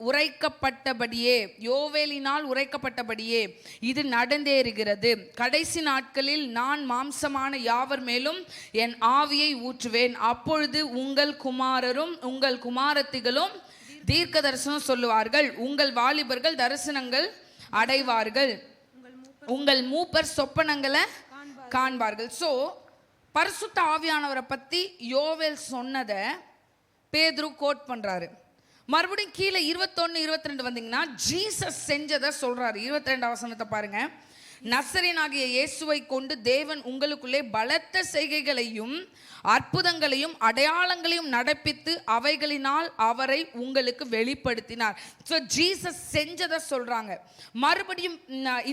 உரைக்கப்பட்டபடியே, யோவேலினால் உரைக்கப்பட்டபடியே இது நடந்தேறுகிறது. கடைசி நாட்களில் நான் மாம்சமான யாவர் மேலும் என் ஆவியை ஊற்றுவேன். அப்பொழுது உங்கள் குமாரரும் உங்கள் குமாரத்திகளும் தீர்க்க தரிசனம் சொல்லுவார்கள், உங்கள் வாலிபர்கள் தரிசனங்கள் அடைவார்கள், உங்கள் மூப்பர் சொப்பனங்களை காண்பார்கள். ஸோ பரிசுத்த ஆவியானவரை பற்றி யோவேல் சொன்னதை பேதுரு கோட் பண்றாரு. மறுபடியும் கீழே 21, 22 வந்தீங்கன்னா ஜீசஸ் செஞ்சதை சொல்றாரு. 22 வசனத்தை பாருங்க. நசரேயனாகிய இயேசுவை கொண்டு தேவன் உங்களுக்குள்ளே பலத்த செய்கைகளையும் அற்புதங்களையும் அடையாளங்களையும் நடப்பித்து அவைகளினால் அவரை உங்களுக்கு வெளிப்படுத்தினார். ஸோ ஜீசஸ் செஞ்சதை சொல்றாங்க. மறுபடியும்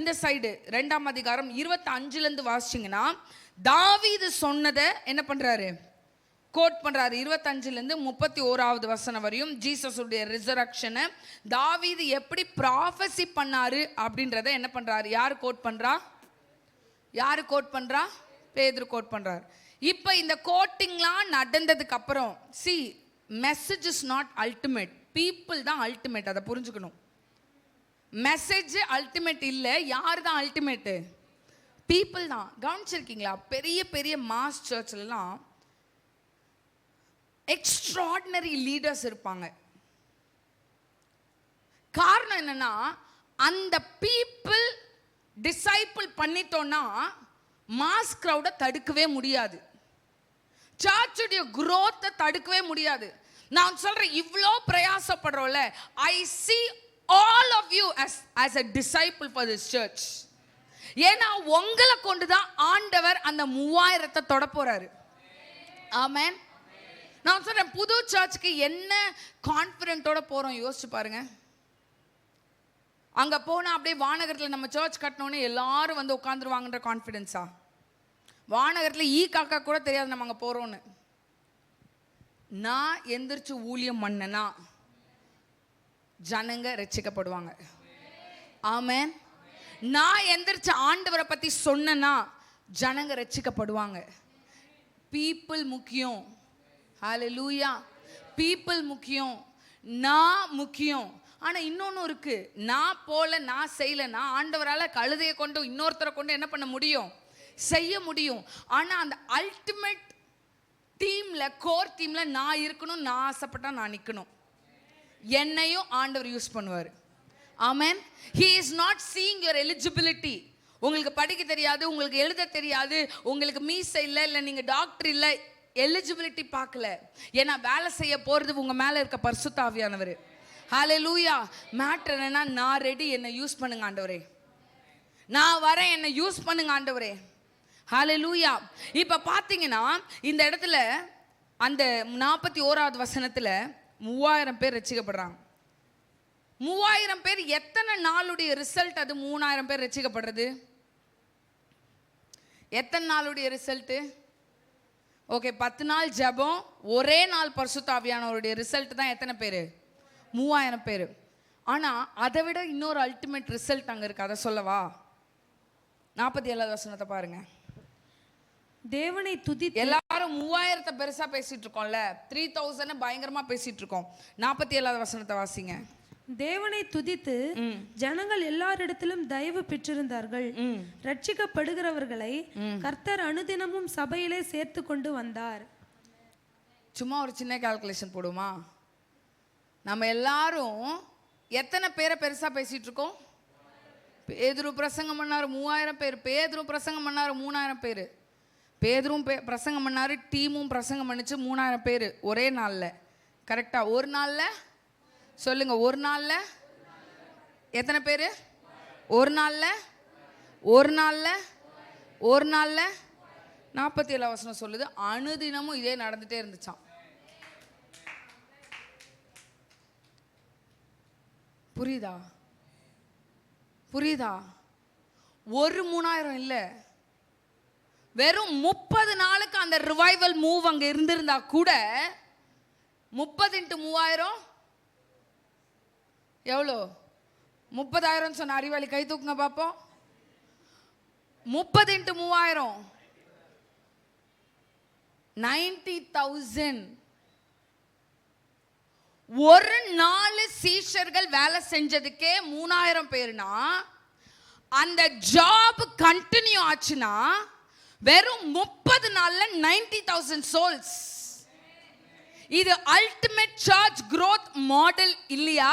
இந்த சைடு 2ஆம் அதிகாரம் 25 வாசிச்சிங்கன்னா தாவீது சொன்னதை என்ன பண்றாரு? கோட் பண்றாரு. 25ல 31வது வசனம் வரையும் ஜீசஸுடைய ரிசரக்ஷனை தாவீது எப்படி ப்ராஃபஸி பண்ணாரு அப்படின்றத என்ன பண்றாரு? யார் கோட் பண்றா? பேதுரு கோட் பண்றாரு. இப்போ இந்த கோட்டிங்லாம் நடந்ததுக்கு அப்புறம் message is not ultimate, people தான் அல்டிமேட். அதை புரிஞ்சுக்கணும். மெசேஜ் அல்டிமேட் இல்லை, யார் தான் அல்டிமேட்டு? பீப்புள் தான். கவனிச்சிருக்கீங்களா? பெரிய பெரிய மாஸ் சர்ச்லாம் எக்ஸ்ட்ராடினரி லீடர்ஸ் இருப்பாங்க. காரணம் என்னன்னா, அந்த பீப்புள் டிசைபிள் பண்ணிட்டோம்னா மாஸ் கிரௌட தடுக்கவே முடியாது, சர்ச்சுடைய growth தடுக்கவே முடியாது. நான் சொல்றேன், இவ்வளோ பிரயாசப்படுறோம்ல, ஐ see all of you as a disciple for this church. ஏன்னா உங்களை கொண்டுதான் ஆண்டவர் அந்த 3000 தொட போறாரு. ஆமென். நான் சொல்றேன், புது சர்ச்சுக்கு என்ன கான்ஃபிடென்ட்டோட போறோம் யோசிச்சு பாருங்க. அங்க போனா அப்படியே வானகரத்தில் நம்ம சர்ச் கட்டணும்னு எல்லாரும் வந்து உட்காந்துருவாங்கன்ற கான்ஃபிடென்ஸா? வானகரத்தில் காக்கா கூட தெரியாது நம்ம அங்க போறோம்னு. நான் எந்திரிச்சு ஊழியம் பண்ணனா ஜனங்க ரட்சிக்கப்படுவாங்க. ஆமென். நான் எந்திரிச்சு ஆண்டவரை பத்தி சொன்னனா ஜனங்க ரட்சிக்கப்படுவாங்க. பீப்புள் முக்கியம். ஹல்லேலூயா. பீப்புள் முக்கியம், நான் முக்கியம். ஆனா இன்னொன்னு இருக்கு, நான் போல நான் செய்யலன்னா ஆண்டவரால கழுதையை கொண்டு இன்னொருத்தரை கொண்டு என்ன பண்ண முடியும்? செய்ய முடியும். ஆனா அந்த அல்டிமேட் டீம்ல, கோர் டீம்ல நான் இருக்கணும். நான் ஆசைப்பட்டா நான் நிக்கணும். என்னையும் ஆண்டவர் யூஸ் பண்ணுவார். ஆமென். he is not seeing your eligibility. உங்களுக்கு படிக்க தெரியாது, உங்களுக்கு எழுத தெரியாது, உங்களுக்கு மீசை இல்லை நீங்க டாக்டர் இல்லை, எலிஜிபிலிட்டி பார்க்கல. ஏன்னா வேலை செய்ய போறது உங்க மேல இருக்க பரிசுத்த ஆவியானவர். ஹல்லேலூயா. மேட்டர் என்னன்னா, நான் ரெடி, என்னை யூஸ் பண்ணுங்க ஆண்டவரே. நான் வரேன், என்னை யூஸ் பண்ணுங்க ஆண்டவரே. ஹல்லேலூயா. இப்ப பாத்தீங்கன்னா இந்த இடத்துல அந்த 41வது வசனத்துல 3000 பேர் ரட்சிக்கப்படுறாங்க. 3000 பேர் எத்தனை நாளுடைய ரிசல்ட்? அது 3000 பேர் ரட்சிக்கப்படுறது எத்தனை நாளுடைய ரிசல்ட்? ஓகே, 10 நாள் ஜெபம், ஒரே நாள் பரிசுத்த ஆவியானவருடைய ரிசல்ட் தான் எத்தனை பேர்? 3000 பேர். ஆனா அதை விட இன்னொரு அல்டிமேட் ரிசல்ட் அங்க இருக்கு. அதை சொல்லவா? 47வது வசனத்தை பாருங்க. தேவனை துதித்து, எல்லாரும் 3000 பெருசா பேசிட்டு இருக்கோம்ல, 3000 பயங்கரமா பேசிட்டு இருக்கோம். 47வது வசனத்தை வாசிங்க. தேவனை துதித்து ஜனங்கள் எல்லாரிடத்திலும் தயவு பெற்றிருந்தார்கள். ரட்சிக்கப்படுகிறவர்களை கர்த்தர் அனுதினமும் சபையிலே சேர்த்து கொண்டு வந்தார். சும்மா ஒரு சின்ன கால்குலேஷன் போடுமா? நம்ம எல்லாரும் எத்தனை பேரை பெருசா பேசிட்டு இருக்கோம்? பேதுரு பிரசங்கம் பண்ணாரு 3000 பேர், பேதுரு பிரசங்கம் பண்ணாரு 3000 பேர், பேதுரும் பிரசங்கம் பண்ணாரு, டீமும் பிரசங்கம் பண்ணிச்சு 3000 பேர் ஒரே நாள்ல. கரெக்டா? ஒரு நாள்ல சொல்லுங்க, ஒரு நாள்ல எத்தனை பேர்? ஒரு நாள்ல 47 வசனம் சொல்லுது, அனுதினமும் இதே நடந்துட்டே இருந்துச்சாம். புரியுதா? ஒரு 3000 இல்ல, வெறும் 30 நாளுக்கு அந்த ரிவைவல் மூவ் அங்க இருந்திருந்தா கூட 30 × 3000 எவ்வளோ? 30,000 சொன்ன அறிவாளி கை தூக்குங்க பாப்போம். 30 × 3000 90,000. ஒரு நாலு சீஷர்கள் வேலை செஞ்சதுக்கே 3000 பேர்னா, அந்த ஜாப் கண்டினியூ ஆச்சுன்னா வெறும் 30 நாள்ல 90,000 சோல்ஸ். இது அல்டிமேட் சர்ச் growth மாடல் இல்லையா?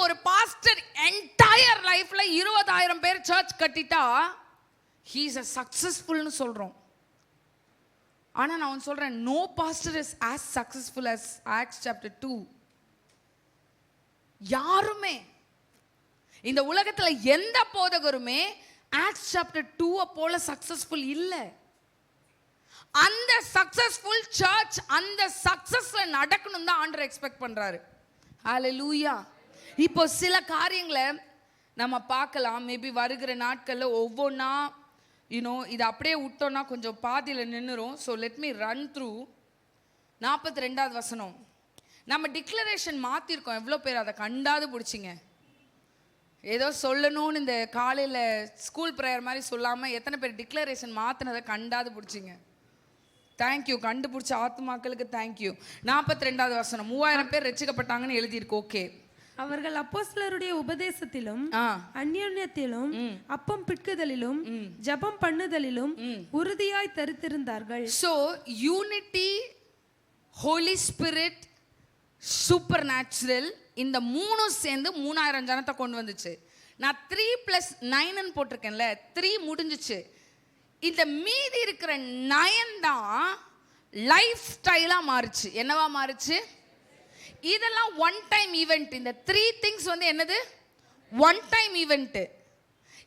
ஒரு பாஸ்டர் என்டையர் லைஃப்ல 20,000 பேர் search கட்டிட்டா he is a successful னு சொல்றோம். ஆனா நான் சொல்றேன், no pastor is as successful as Acts chapter 2. யாருமே இந்த உலகத்துல எந்த போதகருமே Acts chapter 2 போல சக்சஸ்ஃபுல் இல்ல. அந்த சக்சஸ்ஃபுல் சர்ச் அந்த சக்சஸ்ல நடக்கணும் தான் ஆண்டவர் எக்ஸ்பெக்ட் பண்றாரு. ஹல்லேலூயா. இப்போ சில காரியங்களை நம்ம பார்க்கலாம். மேபி வருகிற நாட்கள்ல ஒவ்வொன்றா இது அப்படியே விட்டோன்னா கொஞ்சம் பாதியில் நின்றுரும். So let me run through 42வது வசனம். நம்ம டிக்ளரேஷன் மாற்றிருக்கோம். எவ்வளோ பேர் அதை கண்டாது பிடிச்சிங்க? ஏதோ சொல்லணும்னு இந்த காலையில் ஸ்கூல் ப்ரேயர் மாதிரி சொல்லாமல் எத்தனை பேர் டிக்ளரேஷன் மாற்றினதை கண்டாது பிடிச்சிங்க? தேங்க்யூ. கண்டுபிடிச்ச ஆத்மாக்களுக்கு தேங்க்யூ. 42வது வசனம். 3000 பேர் ரட்சிக்கப்பட்டாங்கன்னு எழுதியிருக்கு. ஓகே. அவர்கள் அப்போஸ்தலருடைய உபதேசத்திலும் அந்யோன்யத்திலும் அப்பம் பிட்குதலிலும் ஜெபம் பண்ணுதலிலும் உறுதியாய் தரித்திருந்தார்கள். So unity, Holy Spirit, supernatural, இந்த மூணும் சேர்ந்து 3000 ஜனத்தை கொண்டு வந்துச்சு. நான் 3+9 போட்டிருக்கேன்ல, 3 முடிஞ்சிச்சு. இந்த மீதி இருக்கிற 9 தான் லைஃப் ஸ்டைலா மாறுச்சு. என்னவா மாறுச்சு? இதெல்லாம் ஒன் டைம் ஈவெண்ட். இந்த 3 திங்ஸ் என்னது? One time event.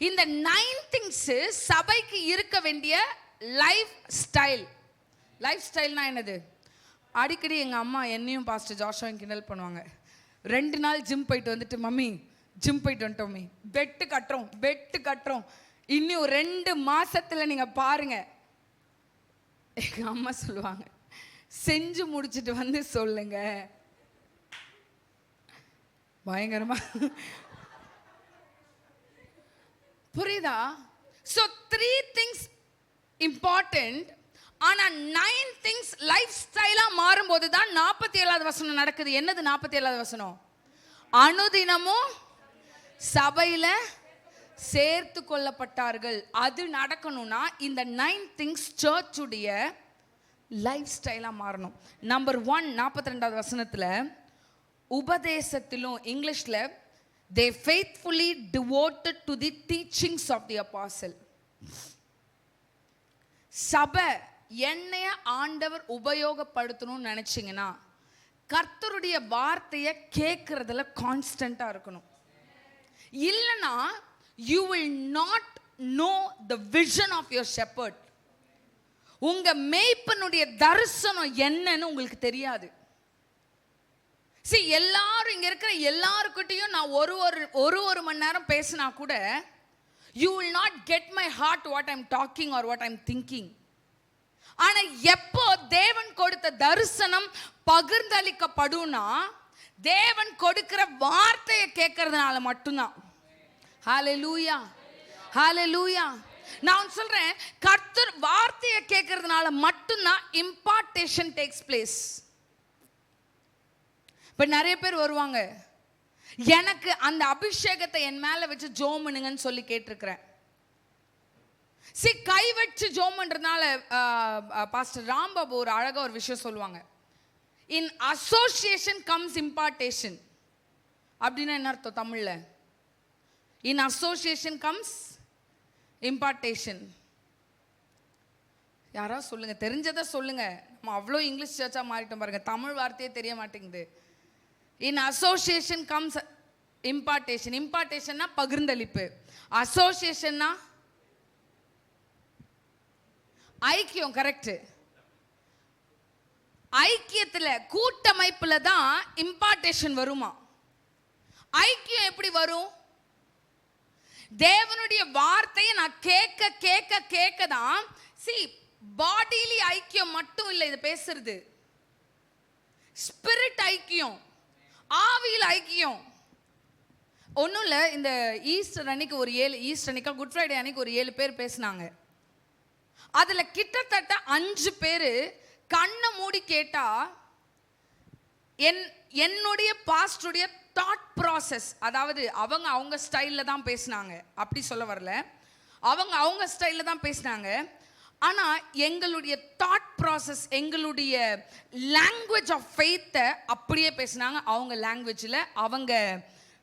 இந்த 9 திங்ஸ் சபைக்கு இருக்க வேண்டிய லைஃப் ஸ்டைல். லைஃப் ஸ்டைல்னா என்னது? அடிக்கடி எங்கள் அம்மா என்னையும் பாஸ்டர் ஜாஷுவையும் கிண்டல் பண்ணுவாங்க. 2 நாள் ஜிம் போயிட்டு வந்துட்டு, மம்மி ஜிம் போயிட்டு வந்துட்டோம், மம்மி பெட்டு கட்டுறோம், இன்னும் 2 மாசத்துல நீங்கள் பாருங்க. எங்கள் அம்மா சொல்லுவாங்க, செஞ்சு முடிச்சுட்டு வந்து சொல்லுங்க. பயங்கரமா புரியுதா? So 3 things important. ஆனா 9 things லைஃப் ஸ்டைலா மாறும்போது தான் 47வது வசனம் நடக்குது. என்னது 47வது வசனம்? அனுதினமும் சபையில சேர்த்து கொள்ளப்பட்டார்கள். அது நடக்கணும்னா இந்த 9 things சர்ச் உடைய லைஃப் ஸ்டைலா மாறணும். நம்பர் 1, 42வது வசனத்துல உபதேசத்திலும், இங்கிலீஷ்ல they faithfully devoted to the teachings of the apostle. சபை என்னைய ஆண்டவர் உபயோகப்படுத்தணும்னு நினைச்சீங்கன்னா கர்த்தருடைய வார்த்தையை கேட்கறதுல கான்ஸ்டன்டா இருக்கணும். இல்லைன்னா you will not know the vision of your shepherd. உங்க மேய்ப்பனுடைய தரிசனம் என்னன்னு உங்களுக்கு தெரியாது. See, எல்லாரும் இங்க இருக்கிற எல்லாருக்கிட்டையும் நான் ஒரு மணி நேரம் பேசினா கூட you will not get my heart what I'm talking or what I'm thinking. ஆனா எப்போ தேவன் கொடுத்த தரிசனம் பகிர்ந்தளிக்கப்படும்னா தேவன் கொடுக்கிற வார்த்தையை கேட்கறதுனால மட்டும்தான். ஹalleluya, ஹalleluya. நான் சொல்றேன், கர்த்தர் வார்த்தையை கேட்கறதுனால மட்டும்தான் இம்பார்ட்டேஷன் டேக்ஸ் பிளேஸ். இப்போ நிறைய பேர் வருவாங்க, எனக்கு அந்த அபிஷேகத்தை என் மேல வச்சு ஜோம் பண்ணுங்கன்னு சொல்லி கேட்டிருக்கிறேன். கை வச்சு ஜோம் பண்றதுனால பாஸ்டர் ராம்பாபு ஒரு அழகா ஒரு விஷயம் சொல்லுவாங்க. இன் அசோசியேஷன் கம்ஸ் இம்பார்ட்டேஷன். அப்படின்னா என்ன அர்த்தம் தமிழ்ல? இன் அசோசியேஷன் கம்ஸ் இம்பார்ட்டேஷன். யாராவது சொல்லுங்க, தெரிஞ்சதை சொல்லுங்க. நம்ம அவ்வளோ இங்கிலீஷ் சர்ச்சா மாறிட்டோம் பாருங்க, தமிழ் வார்த்தையே தெரிய மாட்டேங்குது. In association comes impartation. இம்பார்ட்டேஷன்னா பகிர்ந்தளிப்பு, அசோசியேஷன்னா ஐக்கியம். கரெக்ட். ஐக்கியத்துல கூட்டமைப்புல தான் இம்பார்ட்டேஷன் வருமா? ஐக்கியம் எப்படி வரும்? தேவனுடைய வார்த்தையை நான் கேட்க கேட்க கேட்க தான். பாடியில ஐக்கியம் மட்டும் இல்லை இது பேசுறது, ஸ்பிரிட் ஐக்கியம், ஆவியில் ஐக்கியம். ஒன்றும் இல்லை, இந்த ஈஸ்டர் அன்னைக்கு ஒரு 7 ஈஸ்டர் அன்னைக்கா குட் ஃப்ரைடே அன்னைக்கு ஒரு 7 பேர் பேசினாங்க. அதுல கிட்டத்தட்ட 5 பேர் கண்ணை மூடி கேட்டா என்னுடைய பாஸ்டருடைய தாட் ப்ராசஸ், அதாவது அவங்க ஸ்டைல்ல தான் பேசினாங்க. அப்படி சொல்ல வரல, அவங்க ஸ்டைல்ல தான் பேசினாங்க. ஆனா எங்களுடைய தாட் ப்ராசஸ், எங்களுடைய லாங்குவேஜ் ஆஃப் ஃபெய்த்தை அப்படியே பேசினாங்க. அவங்க லாங்குவேஜ்ல, அவங்க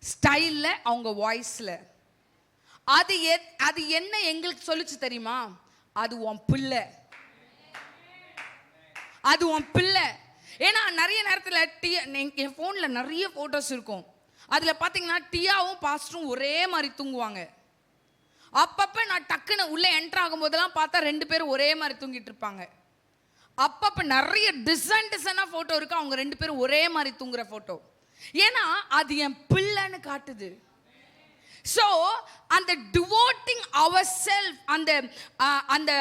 ஸ்டைல்ல, அவங்க வாய்ஸ்ல. அது என்ன எங்களுக்கு சொல்லுச்சு தெரியுமா? அது உன் பிள்ளை, அது உன் பிள்ளை. ஏன்னா நிறைய நேரத்தில் என் ஃபோனில் நிறைய ஃபோட்டோஸ் இருக்கும். அதில் பார்த்தீங்கன்னா டியாவும் பாஸ்டரும் ஒரே மாதிரி தூங்குவாங்க. அப்பப்போ நான் டக்குன்னு உள்ளே என்ட்ரு ஆகும்போதெல்லாம் பார்த்தா 2 பேரும் ஒரே மாதிரி தூங்கிட்டு இருப்பாங்க. அப்பப்போ நிறைய டிசைனாக ஃபோட்டோ இருக்கு, அவங்க 2 பேரும் ஒரே மாதிரி தூங்குற ஃபோட்டோ. ஏன்னா அது என் பிள்ளைன்னு காட்டுது. ஸோ அந்த டிவோட்டிங் அவர் செல்ஃப், அந்த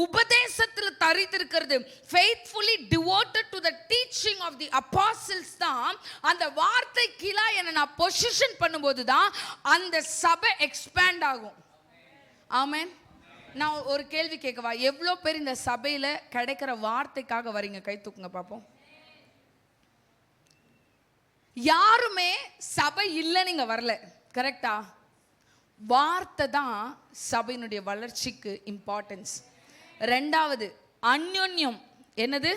உபதேசத்தில் தரித்திருக்கிறது, faithfully devoted to the teaching of the apostles தான். அந்த வார்த்தை கீழே என்னை நான் பொசிஷன் பண்ணும்போது தான் அந்த சபை எக்ஸ்பேண்ட் ஆகும். ஆமென். நான் ஒரு கேள்வி கேட்கவா? எவ்வளோ பேர் இந்த சபையில் கிடைக்கிற வார்த்தைக்காக வரீங்க? கை தூக்குங்க பார்ப்போம். யாருமே சபை இல்லை நீங்க வரல, கரெக்டா? வார்த்தை தான் சபையினுடைய வளர்ச்சிக்கு இம்பார்ட்டன்ஸ். ரெண்டாவது அந்யோன்யம். என்னது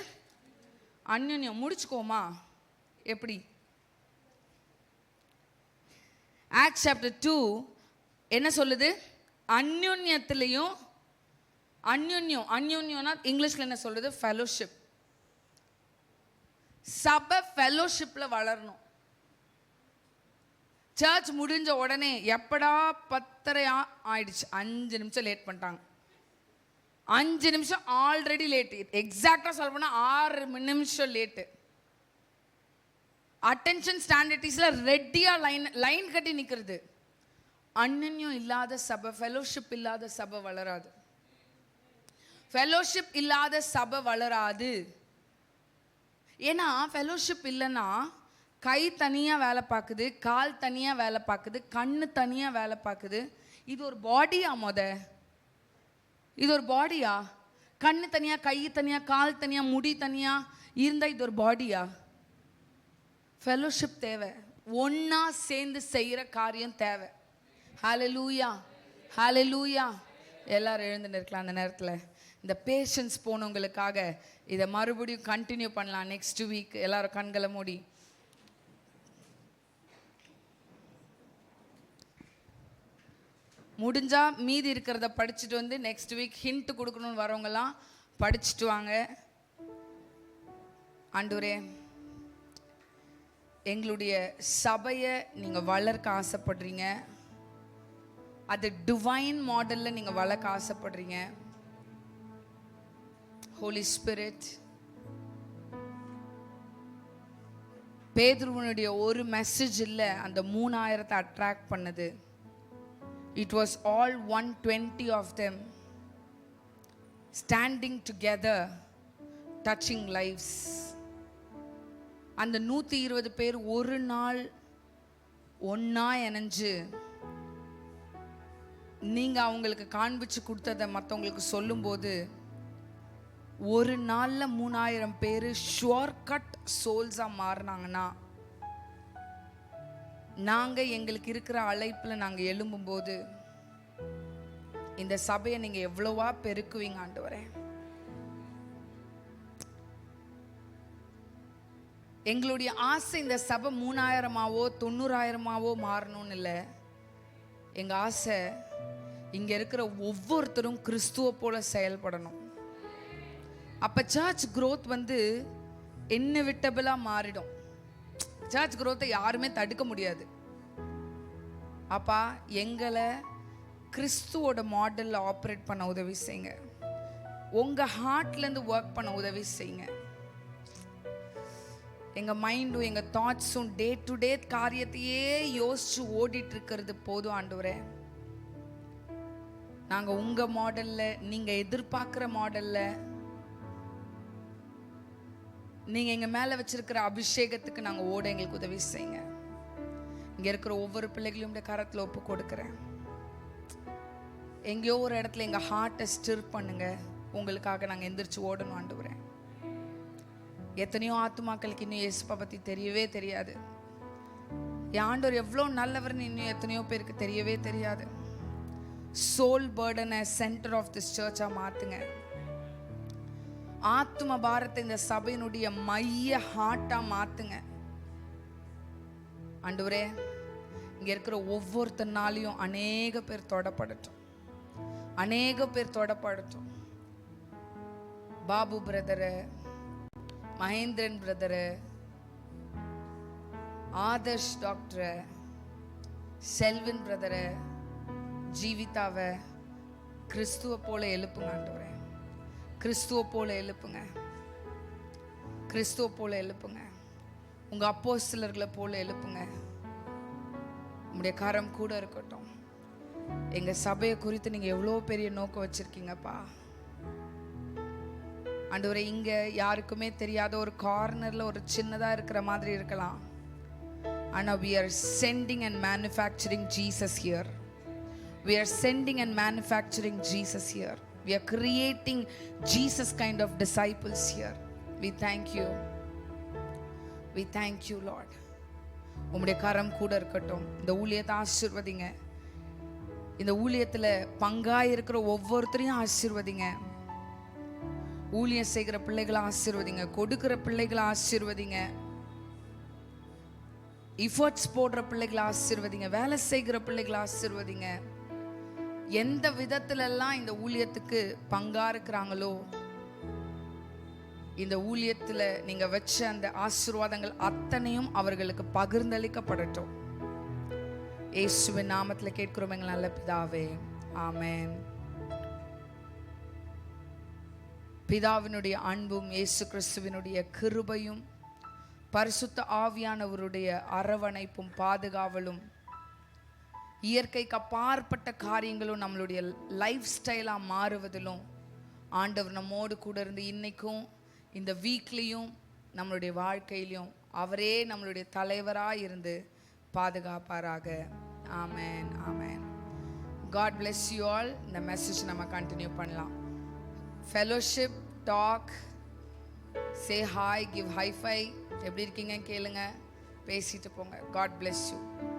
அந்யோன்யம்? முடிச்சுக்கோமா? எப்படி? ஆக்ட்ஸ் சாப்டர் 2 என்ன சொல்லுது? அந்யோன்யத்திலையும் அந்யோன்யம்னா இங்கிலீஷ்ல என்ன சொல்றது? ஃபெலோஷிப். சபை ஃபெலோஷிப்ல வளரணும். சர்ச் முடிஞ்ச உடனே எப்படா 10:30 ஆயிடுச்சு, 5 நிமிஷம் லேட் பண்ணிட்டாங்க. 5 நிமிஷம் ஆல்ரெடி லேட்டு. எக்ஸாக்டா சொல்ல போனா 6 நிமிஷம் லேட்டு. அட்டென்ஷன் ஸ்டாண்டர்டிஸ்ல ரெட்டியா லைன் கட்டி நிக்கிறது. அந்யோன்யம் இல்லாத சபை, ஃபெலோஷிப் இல்லாத சபை வளராது. ஃபெலோஷிப் இல்லாத சபை வளராது. ஏன்னா ஃபெலோஷிப் இல்லைன்னா கை தனியாக வேலை பார்க்குது, கால் தனியாக வேலை பார்க்குது, கண்ணு தனியாக வேலை பார்க்குது. இது ஒரு பாடியா? இது ஒரு பாடியா? கண்ணு தனியாக, கை தனியாக, கால் தனியாக, முடி தனியாக இருந்தால் இது ஒரு பாடியா? ஃபெலோஷிப் தேவை. ஒன்றா சேர்ந்து செய்கிற காரியம் தேவை. ஹல்லேலூயா, ஹல்லேலூயா. எல்லாரும் எழுந்து நிற்கலாம். அந்த நேரத்தில் இந்த பேஷன்ஸ் போனவங்களுக்காக இதை மறுபடியும் கண்டினியூ பண்ணலாம். நெக்ஸ்ட் வீக் எல்லாரும் கண்களை மூடி முடிஞ்சா மீதி இருக்கிறத படிச்சுட்டு வந்து நெக்ஸ்ட் வீக் ஹிண்ட் கொடுக்கணும்னு வரவங்கலாம் படிச்சுட்டு வாங்க. ஆண்டவரே, எங்களுடைய சபையை நீங்கள் வளர்க்க ஆசைப்படுறீங்க. அது டிவைன் மாடலில் நீங்கள் வளர்க்க ஆசைப்படுறீங்க. ஹோலி ஸ்பிரிட், பேதுருவனுடைய ஒரு மெசேஜ் இல்லை அந்த 3000 அட்ராக்ட் பண்ணது. It was all 120 of them standing together, touching lives. அந்த 120 பேர் ஒரு நாள் ஒன்னா இணைஞ்சு நீங்க அவங்களுக்கு காண்பிச்சு கொடுத்ததை மற்றவங்களுக்கு சொல்லும்போது ஒரு நாள்ல 3000 பேர் ஷுவர் கட் சோல்ஸா மாறினாங்கன்னா, நாங்க எங்களுக்கு இருக்கிற அழைப்புல நாங்க எழும்பும்போது இந்த சபையை நீங்க எவ்வளவா பெருக்குவீங்க ஆண்டவரே. எங்களுடைய ஆசை இந்த சபை 3000ஆவோ 90,000ஆவோ மாறணும்னு இல்லை. எங்க ஆசை இங்க இருக்கிற ஒவ்வொருத்தரும் கிறிஸ்துவ போல செயல்படணும். அப்ப சர்ச் growth இன்எவிட்டபிளா மாறிடும். சர்ச் growth யாருமே தடுக்க முடியாது. அப்பா, எங்களை கிறிஸ்துவோட மாடல்ல ஆப்ரேட் பண்ண உதவி செய்யுங்க. உங்க ஹார்ட்ல இருந்து ஒர்க் பண்ண உதவி செய்யுங்க. எங்க மைண்டும் எங்க தாட்ஸும் டே டு டே காரியத்தையே யோசிச்சு ஓடிட்டு இருக்கிறது போதும் ஆண்டவரே. நாங்க உங்க மாடல்ல, நீங்க எதிர்பார்க்கிற மாடல்ல, நீங்க எங்க மேல வச்சிருக்கிற அபிஷேகத்துக்கு நாங்க ஓட எங்களுக்கு உதவி செய்யுங்க. இங்க இருக்கிற ஒவ்வொரு பிள்ளைகளையும் கரத்துல ஒப்பு கொடுக்கிறேன். எங்கேயோ ஒரு இடத்துல எங்க ஹார்ட்டை ஸ்டிர் பண்ணுங்க. உங்களுக்காக நாங்க எந்திரிச்சு ஓடணும் ஆண்டவரே. எத்தனையோ ஆத்துமாக்களுக்கு இன்னும் இயேசுவை பத்தி தெரியவே தெரியாது. ஆண்டவர் எவ்வளவு நல்லவர்னு இன்னும் எத்தனையோ பேருக்கு தெரியவே தெரியாது. சோல் பர்டனை சென்டர் ஆஃப் திஸ் சர்ச்சா மாத்துங்க. ஆத்ம பாரத்தை இந்த சபையினுடைய மைய ஹார்ட்டா மாத்துங்க ஆண்டவரே. இங்க இருக்கிற ஒவ்வொருத்தனாலையும் அநேக பேர் தொடப்படட்டும், அநேக பேர் தொடப்படட்டும். Babu brother, Mahendran brother, Adarsh doctor, Selvin brother, ஜீவிதாவை கிறிஸ்துவ போல எழுப்புங்க ஆண்டவரே. கிறிஸ்துவ போல எழுப்புங்க, கிறிஸ்துவ போல எழுப்புங்க. உங்க அப்போஸ்தலர்களை போல எழுப்புங்க. உம்முடைய கரம் கூட இருக்கட்டும். எங்க சபையை குறித்து நீங்க எவ்வளோ பெரிய நோக்கம் வச்சிருக்கீங்கப்பா. ஆண்டவரே, இங்க யாருக்குமே தெரியாத ஒரு கார்னர்ல ஒரு சின்னதா இருக்கிற மாதிரி இருக்கலாம். ஆனா we are sending and manufacturing Jesus here. We are sending and manufacturing Jesus here. We are creating Jesus kind of disciples here. We thank you. We thank you, Lord. உம்முடைய கரம் கூட இருக்கட்டும். இந்த ஊழியத்தை ஆசீர்வதிங்க. இந்த ஊழியத்துல பங்காய் இருக்கிற ஒவ்வொருத்தரையும் ஆசீர்வதிங்க. ஊழியம் செய்கிற பிள்ளைகளை ஆசீர்வதிங்க. கொடுக்கிற பிள்ளைகளை ஆசீர்வதிங்க. எஃபர்ட்ஸ் போடுற பிள்ளைகளை ஆசீர்வதிங்க. வேலை செய்கிற பிள்ளைகளை ஆசீர்வதிங்க. எந்த விதத்துல எல்லாம் இந்த ஊழியத்துக்கு பங்கா இருக்கிறாங்களோ, இந்த ஊழியத்துல நீங்க வச்ச அந்த ஆசீர்வாதங்கள் அத்தனையும் அவர்களுக்கு பகிர்ந்தளிக்கப்படட்டும். இயேசுவின் நாமத்துல கேட்கிறோம் எங்கள் நல்ல பிதாவே, ஆமென். பிதாவினுடைய அன்பும் இயேசு கிறிஸ்துவினுடைய கிருபையும் பரிசுத்த ஆவியானவருடைய அரவணைப்பும் பாதுகாவலும் இயற்கைக்கு அப்பாற்பட்ட காரியங்களும் நம்மளுடைய லைஃப் ஸ்டைலாக மாறுவதிலும் ஆண்டவர் நம்மோடு கூட இருந்து இன்னைக்கும் இந்த வீக்லேயும் நம்மளுடைய வாழ்க்கையிலையும் அவரே நம்மளுடைய தலைவராக இருந்து பாதுகாப்பாராக. ஆமென், ஆமென். God bless you all. இந்த மெசேஜ் நம்ம கண்டினியூ பண்ணலாம். Fellowship, talk, say hi, give high five. எப்படி இருக்கீங்க கேளுங்க, பேசிட்டு போங்க. God bless you.